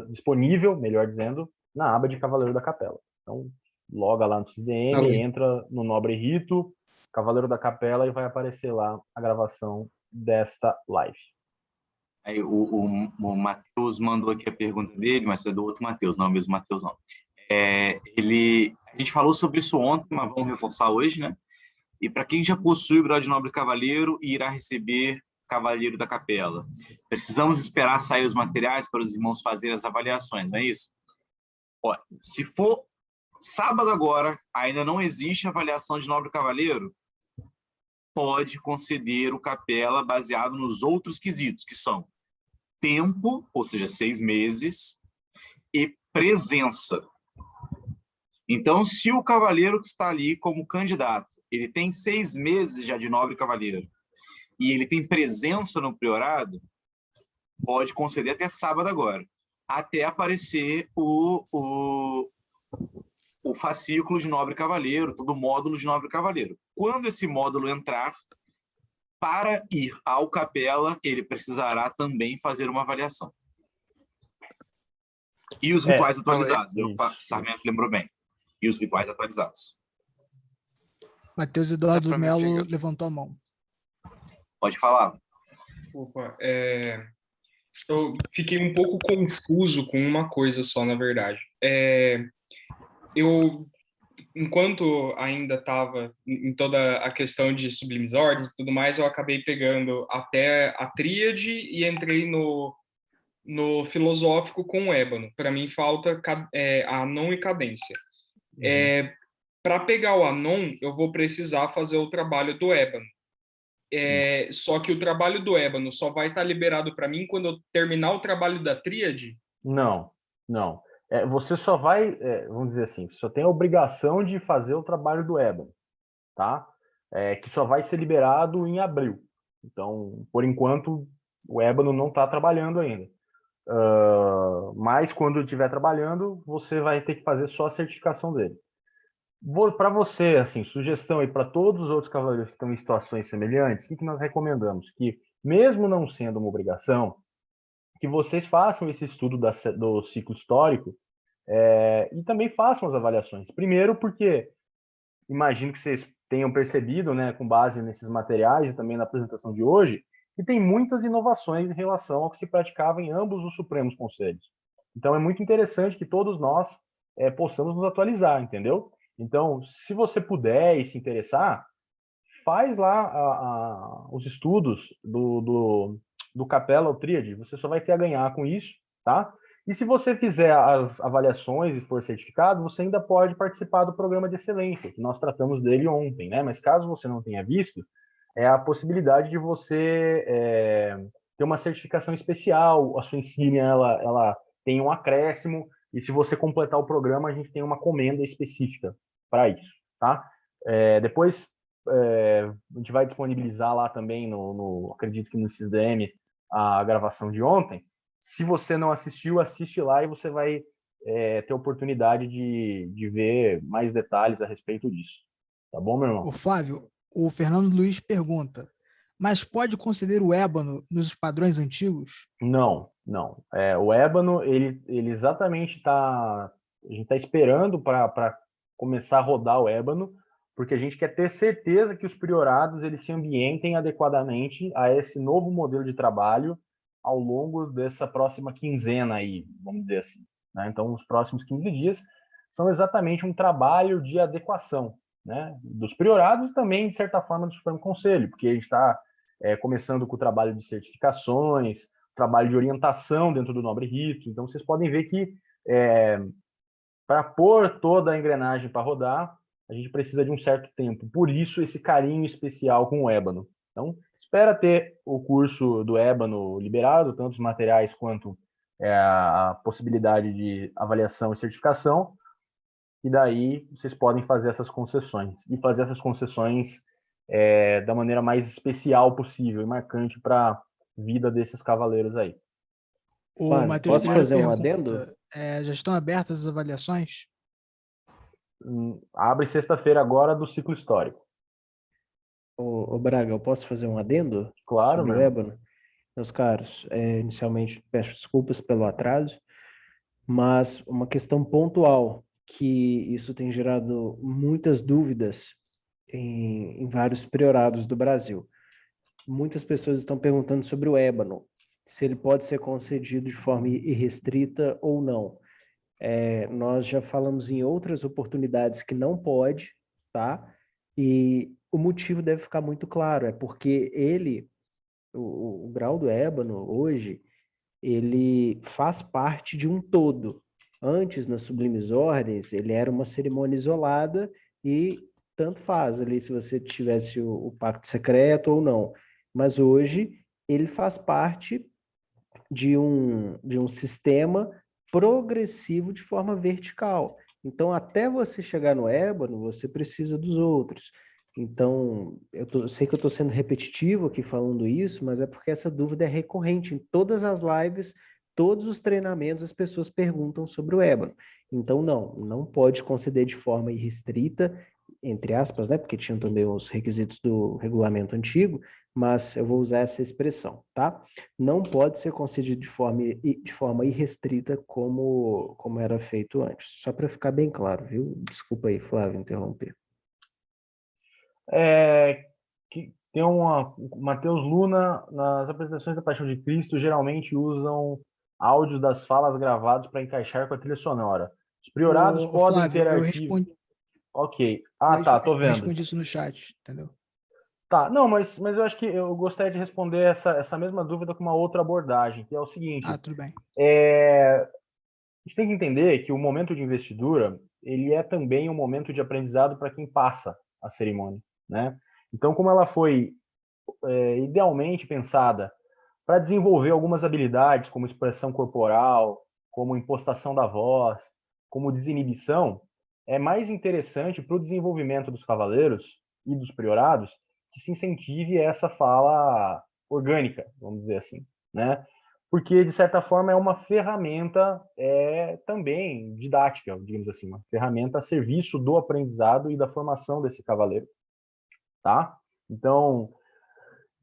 disponível, melhor dizendo, na aba de Cavaleiro da Capela. Então, loga lá no SysDM, entra no Nobre Rito, Cavaleiro da Capela, e vai aparecer lá a gravação desta live. Aí, o Matheus mandou aqui a pergunta dele, mas é do outro Matheus, não é o mesmo Matheus, não. A gente falou sobre isso ontem, mas vamos reforçar hoje, né? E para quem já possui o grau de Nobre Cavaleiro e irá receber Cavalheiro da Capela. Precisamos esperar sair os materiais para os irmãos fazerem as avaliações, não é isso? Ó, se for sábado agora, ainda não existe avaliação de nobre cavaleiro, pode conceder o capela baseado nos outros quesitos, que são tempo, ou seja, 6 meses, e presença. Então, se o cavaleiro que está ali como candidato, ele tem 6 meses já de nobre cavaleiro, e ele tem presença no priorado, pode conceder até sábado agora, até aparecer o fascículo de nobre cavaleiro, todo o módulo de nobre cavaleiro. Quando esse módulo entrar, para ir ao capela, ele precisará também fazer uma avaliação. E os rituais atualizados, Sarmento lembrou bem. E os rituais atualizados. Matheus Eduardo Melo levantou a mão. Pode falar. Opa, eu fiquei um pouco confuso com uma coisa só, na verdade. Enquanto ainda estava em toda a questão de sublimes ordens e tudo mais, eu acabei pegando até a tríade e entrei no filosófico com o ébano. Para mim falta Anon e cadência. Para pegar o Anon, eu vou precisar fazer o trabalho do ébano. Só que o trabalho do ébano só vai estar liberado para mim quando eu terminar o trabalho da tríade? Não. Você só vai, vamos dizer assim, só tem a obrigação de fazer o trabalho do ébano, tá? Que só vai ser liberado em abril. Então, por enquanto, o ébano não está trabalhando ainda. Mas quando estiver trabalhando, você vai ter que fazer só a certificação dele. Para você, assim, sugestão aí para todos os outros cavaleiros que estão em situações semelhantes, o que nós recomendamos? Que, mesmo não sendo uma obrigação, que vocês façam esse estudo do ciclo histórico e também façam as avaliações. Primeiro porque, imagino que vocês tenham percebido, né, com base nesses materiais e também na apresentação de hoje, que tem muitas inovações em relação ao que se praticava em ambos os Supremos Conselhos. Então, é muito interessante que todos nós possamos nos atualizar, entendeu? Então, se você puder e se interessar, faz lá os estudos do Capela ou Tríade, você só vai ter a ganhar com isso, tá? E se você fizer as avaliações e for certificado, você ainda pode participar do programa de excelência, que nós tratamos dele ontem, né? Mas caso você não tenha visto, é a possibilidade de você ter uma certificação especial, a sua insígnia ela tem um acréscimo, e se você completar o programa, a gente tem uma comenda específica para isso, tá? Depois a gente vai disponibilizar lá também acredito que no SysDM, a gravação de ontem. Se você não assistiu, assiste lá e você vai ter oportunidade de ver mais detalhes a respeito disso. Tá bom, meu irmão? O Flávio, o Fernando Luiz pergunta, mas pode conceder o ébano nos padrões antigos? Não. O ébano, ele exatamente a gente está esperando para começar a rodar o ébano, porque a gente quer ter certeza que os priorados eles se ambientem adequadamente a esse novo modelo de trabalho ao longo dessa próxima quinzena aí, vamos dizer assim, né? Então, os próximos 15 dias são exatamente um trabalho de adequação, né? Dos priorados e também, de certa forma, do Supremo Conselho, porque a gente está começando com o trabalho de certificações, trabalho de orientação dentro do Nobre Rito. Então, vocês podem ver que para pôr toda a engrenagem para rodar, a gente precisa de um certo tempo. Por isso, esse carinho especial com o ébano. Então, espera ter o curso do ébano liberado, tanto os materiais quanto a possibilidade de avaliação e certificação, e daí vocês podem fazer essas concessões. E fazer essas concessões da maneira mais especial possível e marcante para a vida desses cavaleiros aí. O Flávio, Matheus posso Pereira fazer um pergunta, adendo? já estão abertas as avaliações? Abre sexta-feira agora do ciclo histórico. Ô Braga, eu posso fazer um adendo Claro, sobre o meu irmão. ébano? Meus caros, inicialmente peço desculpas pelo atraso, mas uma questão pontual, que isso tem gerado muitas dúvidas em vários priorados do Brasil. Muitas pessoas estão perguntando sobre o ébano, se ele pode ser concedido de forma irrestrita ou não. Nós já falamos em outras oportunidades que não pode, tá? E o motivo deve ficar muito claro, é porque o grau do ébano hoje, ele faz parte de um todo. Antes, nas sublimes ordens, ele era uma cerimônia isolada e tanto faz ali se você tivesse o pacto secreto ou não. Mas hoje ele faz parte de um sistema progressivo de forma vertical. Então, até você chegar no ébano, você precisa dos outros. Então, sei que eu estou sendo repetitivo aqui falando isso, mas é porque essa dúvida é recorrente. Em todas as lives, todos os treinamentos, as pessoas perguntam sobre o ébano. Então, não pode conceder de forma irrestrita, entre aspas, né? Porque tinham também os requisitos do regulamento antigo, mas eu vou usar essa expressão, tá? Não pode ser concedido de forma irrestrita como era feito antes. Só para ficar bem claro, viu? Desculpa aí, Flávio, interromper. Tem o Mateus Luna, nas apresentações da Paixão de Cristo, geralmente usam áudios das falas gravados para encaixar com a trilha sonora. Os priorados podem Flávio, ter eu arquivos. respondi, Ok. Tá, tô eu vendo. respondi isso no chat, entendeu? Tá, não, mas eu acho que eu gostaria de responder essa mesma dúvida com uma outra abordagem, que é o seguinte: Tudo bem. a gente tem que entender que o momento de investidura, ele é também um momento de aprendizado para quem passa a cerimônia, né? Então, como ela foi idealmente pensada para desenvolver algumas habilidades, como expressão corporal, como impostação da voz, como desinibição, é mais interessante para o desenvolvimento dos cavaleiros e dos priorados que se incentive essa fala orgânica, vamos dizer assim, né? Porque, de certa forma, é uma ferramenta também didática, digamos assim, uma ferramenta a serviço do aprendizado e da formação desse cavaleiro, tá? Então,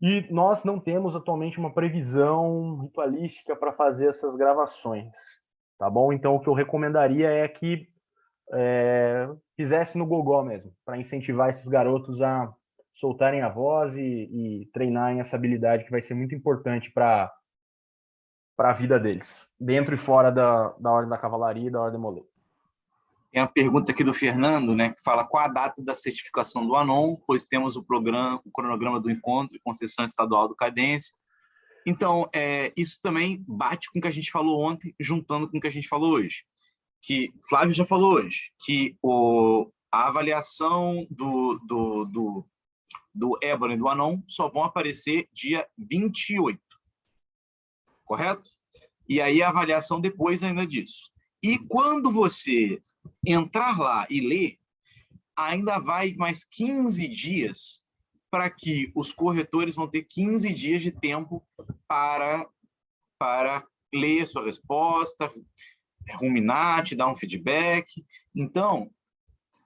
e nós não temos atualmente uma previsão ritualística para fazer essas gravações, tá bom? Então, o que eu recomendaria é que fizesse no gogó mesmo, para incentivar esses garotos a soltarem a voz e treinarem essa habilidade que vai ser muito importante para a vida deles, dentro e fora da Ordem da Cavalaria e da Ordem Molê. Tem a pergunta aqui do Fernando, né, que fala qual a data da certificação do ANON, pois temos o cronograma do encontro e concessão estadual do Cadência. Então, isso também bate com o que a gente falou ontem, juntando com o que a gente falou hoje. Que Flávio já falou hoje, que a avaliação do ébano e do ANON só vão aparecer dia 28, correto? E aí a avaliação depois ainda disso. E quando você entrar lá e ler, ainda vai mais 15 dias para que os corretores vão ter 15 dias de tempo para ler sua resposta, ruminar, te dar um feedback. Então,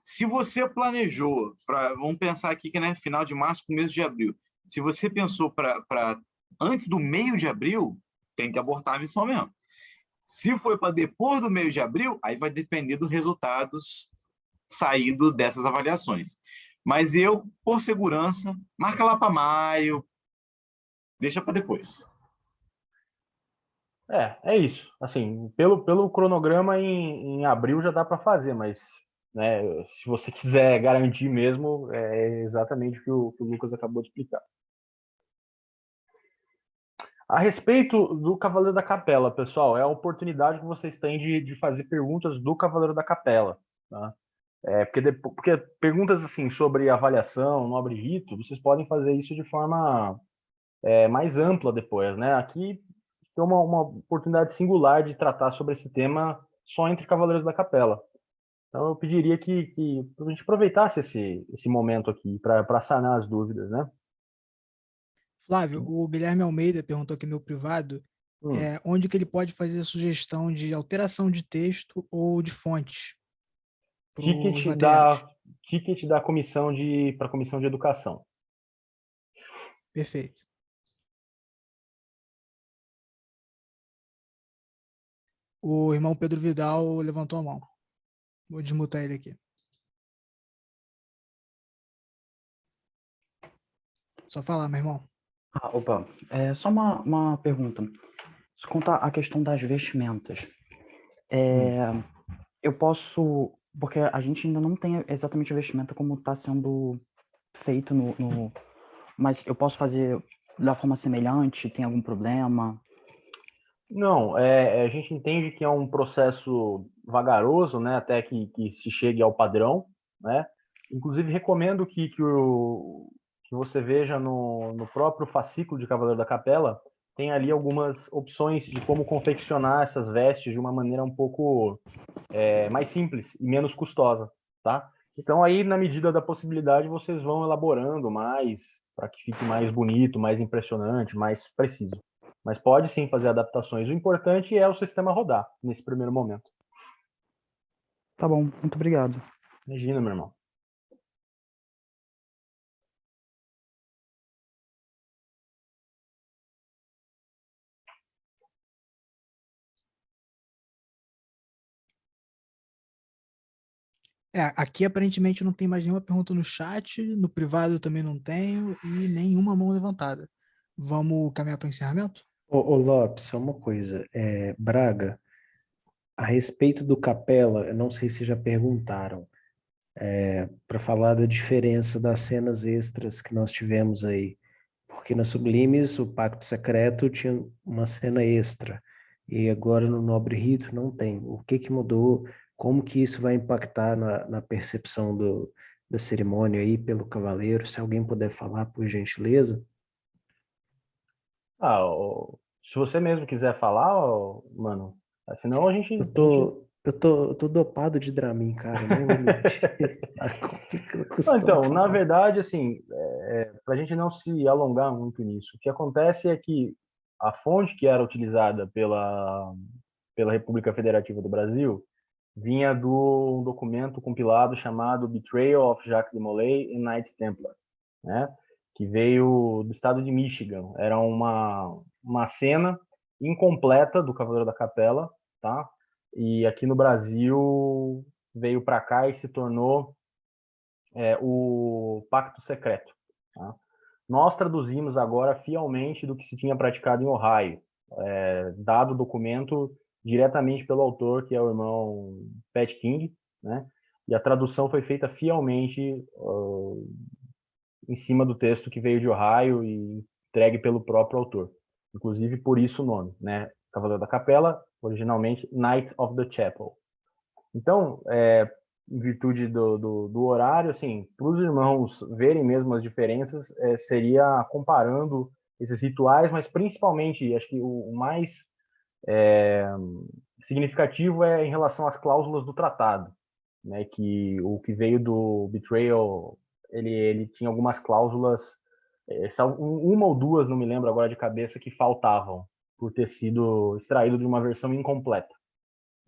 se você planejou, vamos pensar aqui que final de março, começo de abril, se você pensou para antes do meio de abril, tem que abortar a missão mesmo. Se foi para depois do meio de abril, aí vai depender dos resultados saídos dessas avaliações. Mas eu, por segurança, marca lá para maio, deixa para depois. É isso. Assim, pelo cronograma em abril já dá para fazer, mas né, se você quiser garantir mesmo, é exatamente o que o Lucas acabou de explicar. A respeito do Cavaleiro da Capela, pessoal, é a oportunidade que vocês têm de fazer perguntas do Cavaleiro da Capela. Tá? Porque perguntas assim sobre avaliação, nobre rito, vocês podem fazer isso de forma mais ampla depois, né? Aqui tem uma oportunidade singular de tratar sobre esse tema só entre Cavaleiros da Capela. Então eu pediria que a gente aproveitasse esse momento aqui para sanar as dúvidas, né? Flávio, o Guilherme Almeida perguntou aqui no meu privado onde que ele pode fazer a sugestão de alteração de texto ou de fontes para os materiais. Ticket da comissão para a comissão de educação. Perfeito. O irmão Pedro Vidal levantou a mão. Vou desmutar ele aqui. Só falar, meu irmão. Opa, só uma pergunta. Se contar a questão das vestimentas, eu posso, porque a gente ainda não tem exatamente a vestimenta como está sendo feito mas eu posso fazer da forma semelhante? Tem algum problema? Não, a gente entende que é um processo vagaroso, né, até que se chegue ao padrão, né? Inclusive, recomendo que você veja no próprio fascículo de Cavaleiro da Capela, tem ali algumas opções de como confeccionar essas vestes de uma maneira um pouco mais simples e menos custosa, tá? Então, aí, na medida da possibilidade, vocês vão elaborando mais para que fique mais bonito, mais impressionante, mais preciso. Mas pode sim fazer adaptações. O importante é o sistema rodar nesse primeiro momento. Tá bom, muito obrigado. Imagina, meu irmão. Aqui aparentemente não tem mais nenhuma pergunta no chat, no privado eu também não tenho e nenhuma mão levantada. Vamos caminhar para o encerramento? Ô Lopes, só uma coisa. Braga, a respeito do Capela, eu não sei se já perguntaram, para falar da diferença das cenas extras que nós tivemos aí. Porque na Sublimes, o Pacto Secreto tinha uma cena extra. E agora no Nobre Rito não tem. O que que mudou? Como que isso vai impactar na percepção da cerimônia aí pelo cavaleiro? Se alguém puder falar, por gentileza. Se você mesmo quiser falar, mano, senão a gente, Eu tô dopado de Dramin, cara, não vou mentir. Fica custando Então, na falar. verdade, assim, para a gente não se alongar muito nisso, o que acontece é que a fonte que era utilizada pela República Federativa do Brasil vinha do um documento compilado chamado Betrayal of Jacques de Molay and Knights Templar, né? Que veio do estado de Michigan. Era uma cena incompleta do Cavaleiro da Capela, tá? E aqui no Brasil veio para cá e se tornou o Pacto Secreto. Tá? Nós traduzimos agora fielmente do que se tinha praticado em Ohio, dado o documento diretamente pelo autor, que é o irmão Pat King, né? E a tradução foi feita fielmente em cima do texto que veio de Ohio e entregue pelo próprio autor. Inclusive por isso o nome, né? Cavaleiro da Capela, originalmente Knight of the Chapel. Então, em virtude do horário, assim, para os irmãos verem mesmo as diferenças, seria comparando esses rituais, mas principalmente, acho que o mais significativo é em relação às cláusulas do tratado, né? Que o que veio do Betrayal, ele tinha algumas cláusulas, uma ou duas, não me lembro agora de cabeça, que faltavam por ter sido extraído de uma versão incompleta,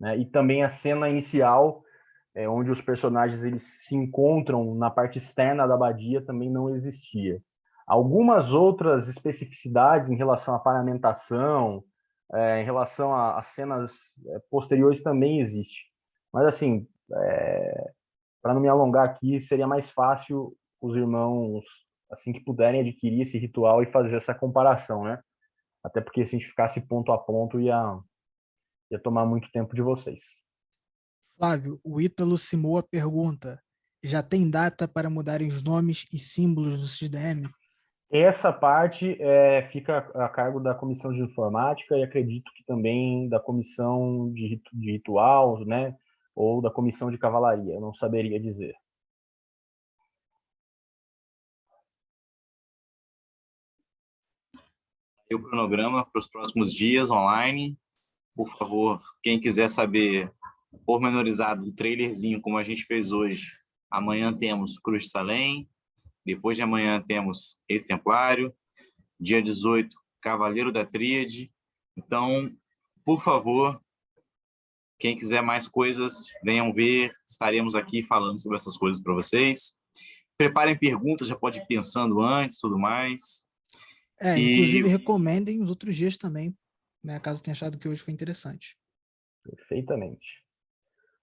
né? E também a cena inicial, onde os personagens eles se encontram na parte externa da abadia, também não existia. Algumas outras especificidades em relação à paramentação, em relação a cenas posteriores também existe. Mas assim, para não me alongar aqui, seria mais fácil os irmãos, assim que puderem, adquirir esse ritual e fazer essa comparação, né? Até porque se a gente ficasse ponto a ponto, ia tomar muito tempo de vocês. Flávio, o Ítalo Simoa pergunta: já tem data para mudarem os nomes e símbolos do CISDM? Essa parte fica a cargo da comissão de informática e acredito que também da comissão de ritual, né? Ou da comissão de cavalaria, eu não saberia dizer. E o cronograma para os próximos dias online. Por favor, quem quiser saber pormenorizado do trailerzinho, como a gente fez hoje, amanhã temos Cruz de Salem, depois de amanhã temos Ex-Templário, dia 18, Cavaleiro da Tríade. Então, por favor, quem quiser mais coisas, venham ver, estaremos aqui falando sobre essas coisas para vocês. Preparem perguntas, já pode ir pensando antes, tudo mais. Inclusive recomendem os outros dias também, né, caso tenha achado que hoje foi interessante. Perfeitamente.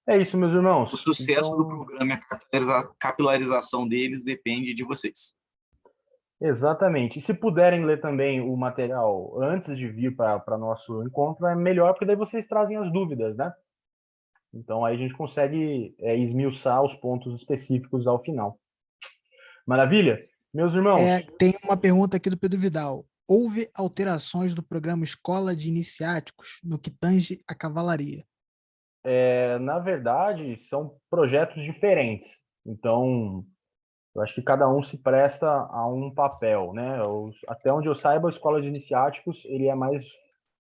É isso, meus irmãos. O sucesso do programa e a capilarização deles depende de vocês. Exatamente. E se puderem ler também o material antes de vir para nosso encontro, é melhor, porque daí vocês trazem as dúvidas, né? Então aí a gente consegue esmiuçar os pontos específicos ao final. Maravilha? Meus irmãos. Tem uma pergunta aqui do Pedro Vidal. houve alterações do programa Escola de Iniciáticos no que tange a cavalaria? Na verdade, são projetos diferentes. Então, eu acho que cada um se presta a um papel, né? Até onde eu saiba, a Escola de Iniciáticos ele é mais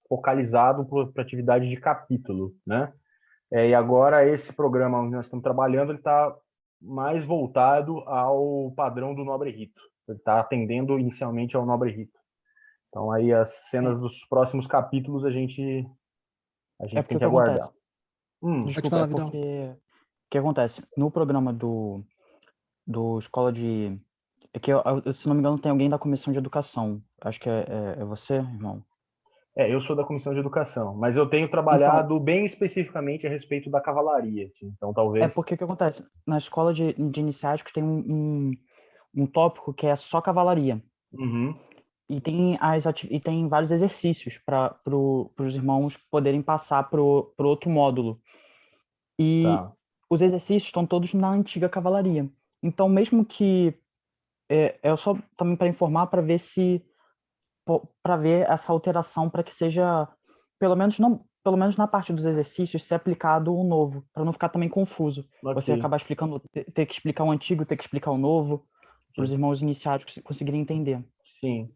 focalizado para atividade de capítulo, né? E agora esse programa onde nós estamos trabalhando, ele está mais voltado ao padrão do Nobre Rito. Ele está atendendo inicialmente ao Nobre Rito. Então aí as cenas dos próximos capítulos a gente É porque tem o que que acontece? aguardar. Pode Desculpa, falar, é Vidal. porque o que acontece? No programa do Escola de. É que, se não me engano, tem alguém da Comissão de Educação. Acho que é você, irmão? Eu sou da Comissão de Educação, mas eu tenho Então, trabalhado bem especificamente a respeito da cavalaria. Assim. Então é talvez... porque o que acontece? Na Escola de Iniciáticos tem um tópico que é só cavalaria. Uhum, E tem vários exercícios para os irmãos poderem passar para o outro módulo. E tá. os exercícios estão todos na antiga cavalaria. Então, mesmo que é só também para informar, para ver se para ver essa alteração, para que seja pelo menos na parte dos exercícios ser aplicado o novo, para não ficar também confuso. Você Ok, acabar explicando, ter que explicar o antigo, ter que explicar o novo, para os ok. irmãos iniciáticos conseguirem entender. Sim.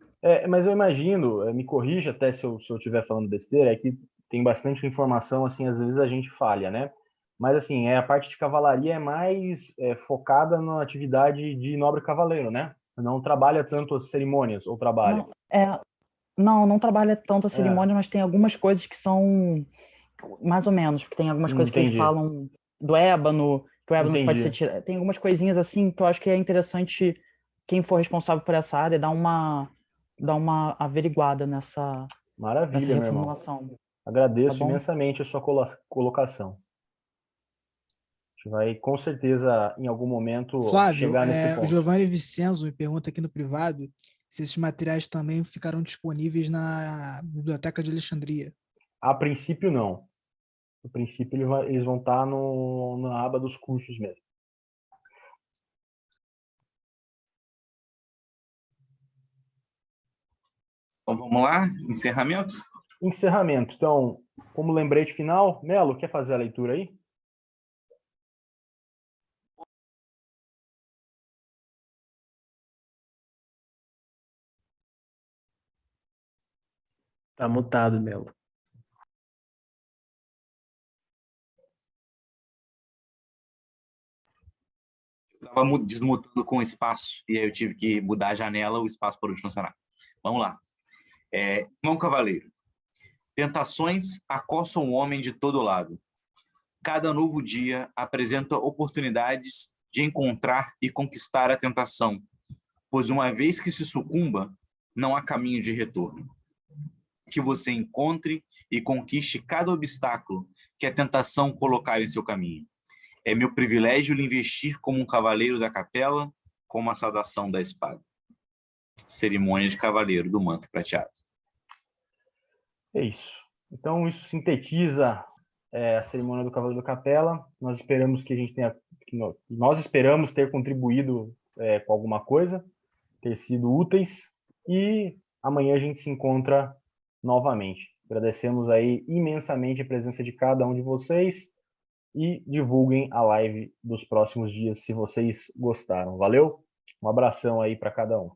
Mas eu imagino, me corrija até se eu estiver falando besteira, é que tem bastante informação, assim, às vezes a gente falha, né? Mas, assim, a parte de cavalaria é mais focada na atividade de nobre cavaleiro, né? Não trabalha tanto as cerimônias, ou trabalha? Não, não trabalha tanto a É, cerimônia, mas tem algumas coisas que são mais ou menos, porque tem algumas coisas que eles entendi, falam do ébano, que o ébano pode ser entendi. tirado. Tem algumas coisinhas assim que eu acho que é interessante quem for responsável por essa área dar uma averiguada nessa Maravilha, meu irmão. reformulação, tá Agradeço bom? imensamente a sua colocação. A gente vai, com certeza, em algum momento, Flávio, chegar nesse o ponto. Giovanni Vicenzo me pergunta aqui no privado se esses materiais também ficarão disponíveis na Biblioteca de Alexandria. A princípio, não. A princípio, eles vão estar na aba dos cursos mesmo. Então vamos lá, encerramento? Encerramento. Então, como lembrete final, Melo, quer fazer a leitura aí? Tá mutado, Melo. Estava desmutando com o espaço, e aí eu tive que mudar a janela, o espaço parou de funcionar. Vamos lá. Irmão Cavaleiro. Tentações acossam o homem de todo lado. Cada novo dia apresenta oportunidades de encontrar e conquistar a tentação, pois uma vez que se sucumba, não há caminho de retorno. Que você encontre e conquiste cada obstáculo que a tentação colocar em seu caminho. É meu privilégio lhe investir como um cavaleiro da capela, com uma saudação da espada. Cerimônia de cavaleiro do manto prateado. É isso. Então, isso sintetiza a cerimônia do Cavaleiro da Capela. Nós esperamos que a gente tenha... Nós esperamos ter contribuído com alguma coisa, ter sido úteis, e amanhã a gente se encontra novamente. Agradecemos aí imensamente a presença de cada um de vocês e divulguem a live dos próximos dias se vocês gostaram. Valeu? Um abração aí para cada um.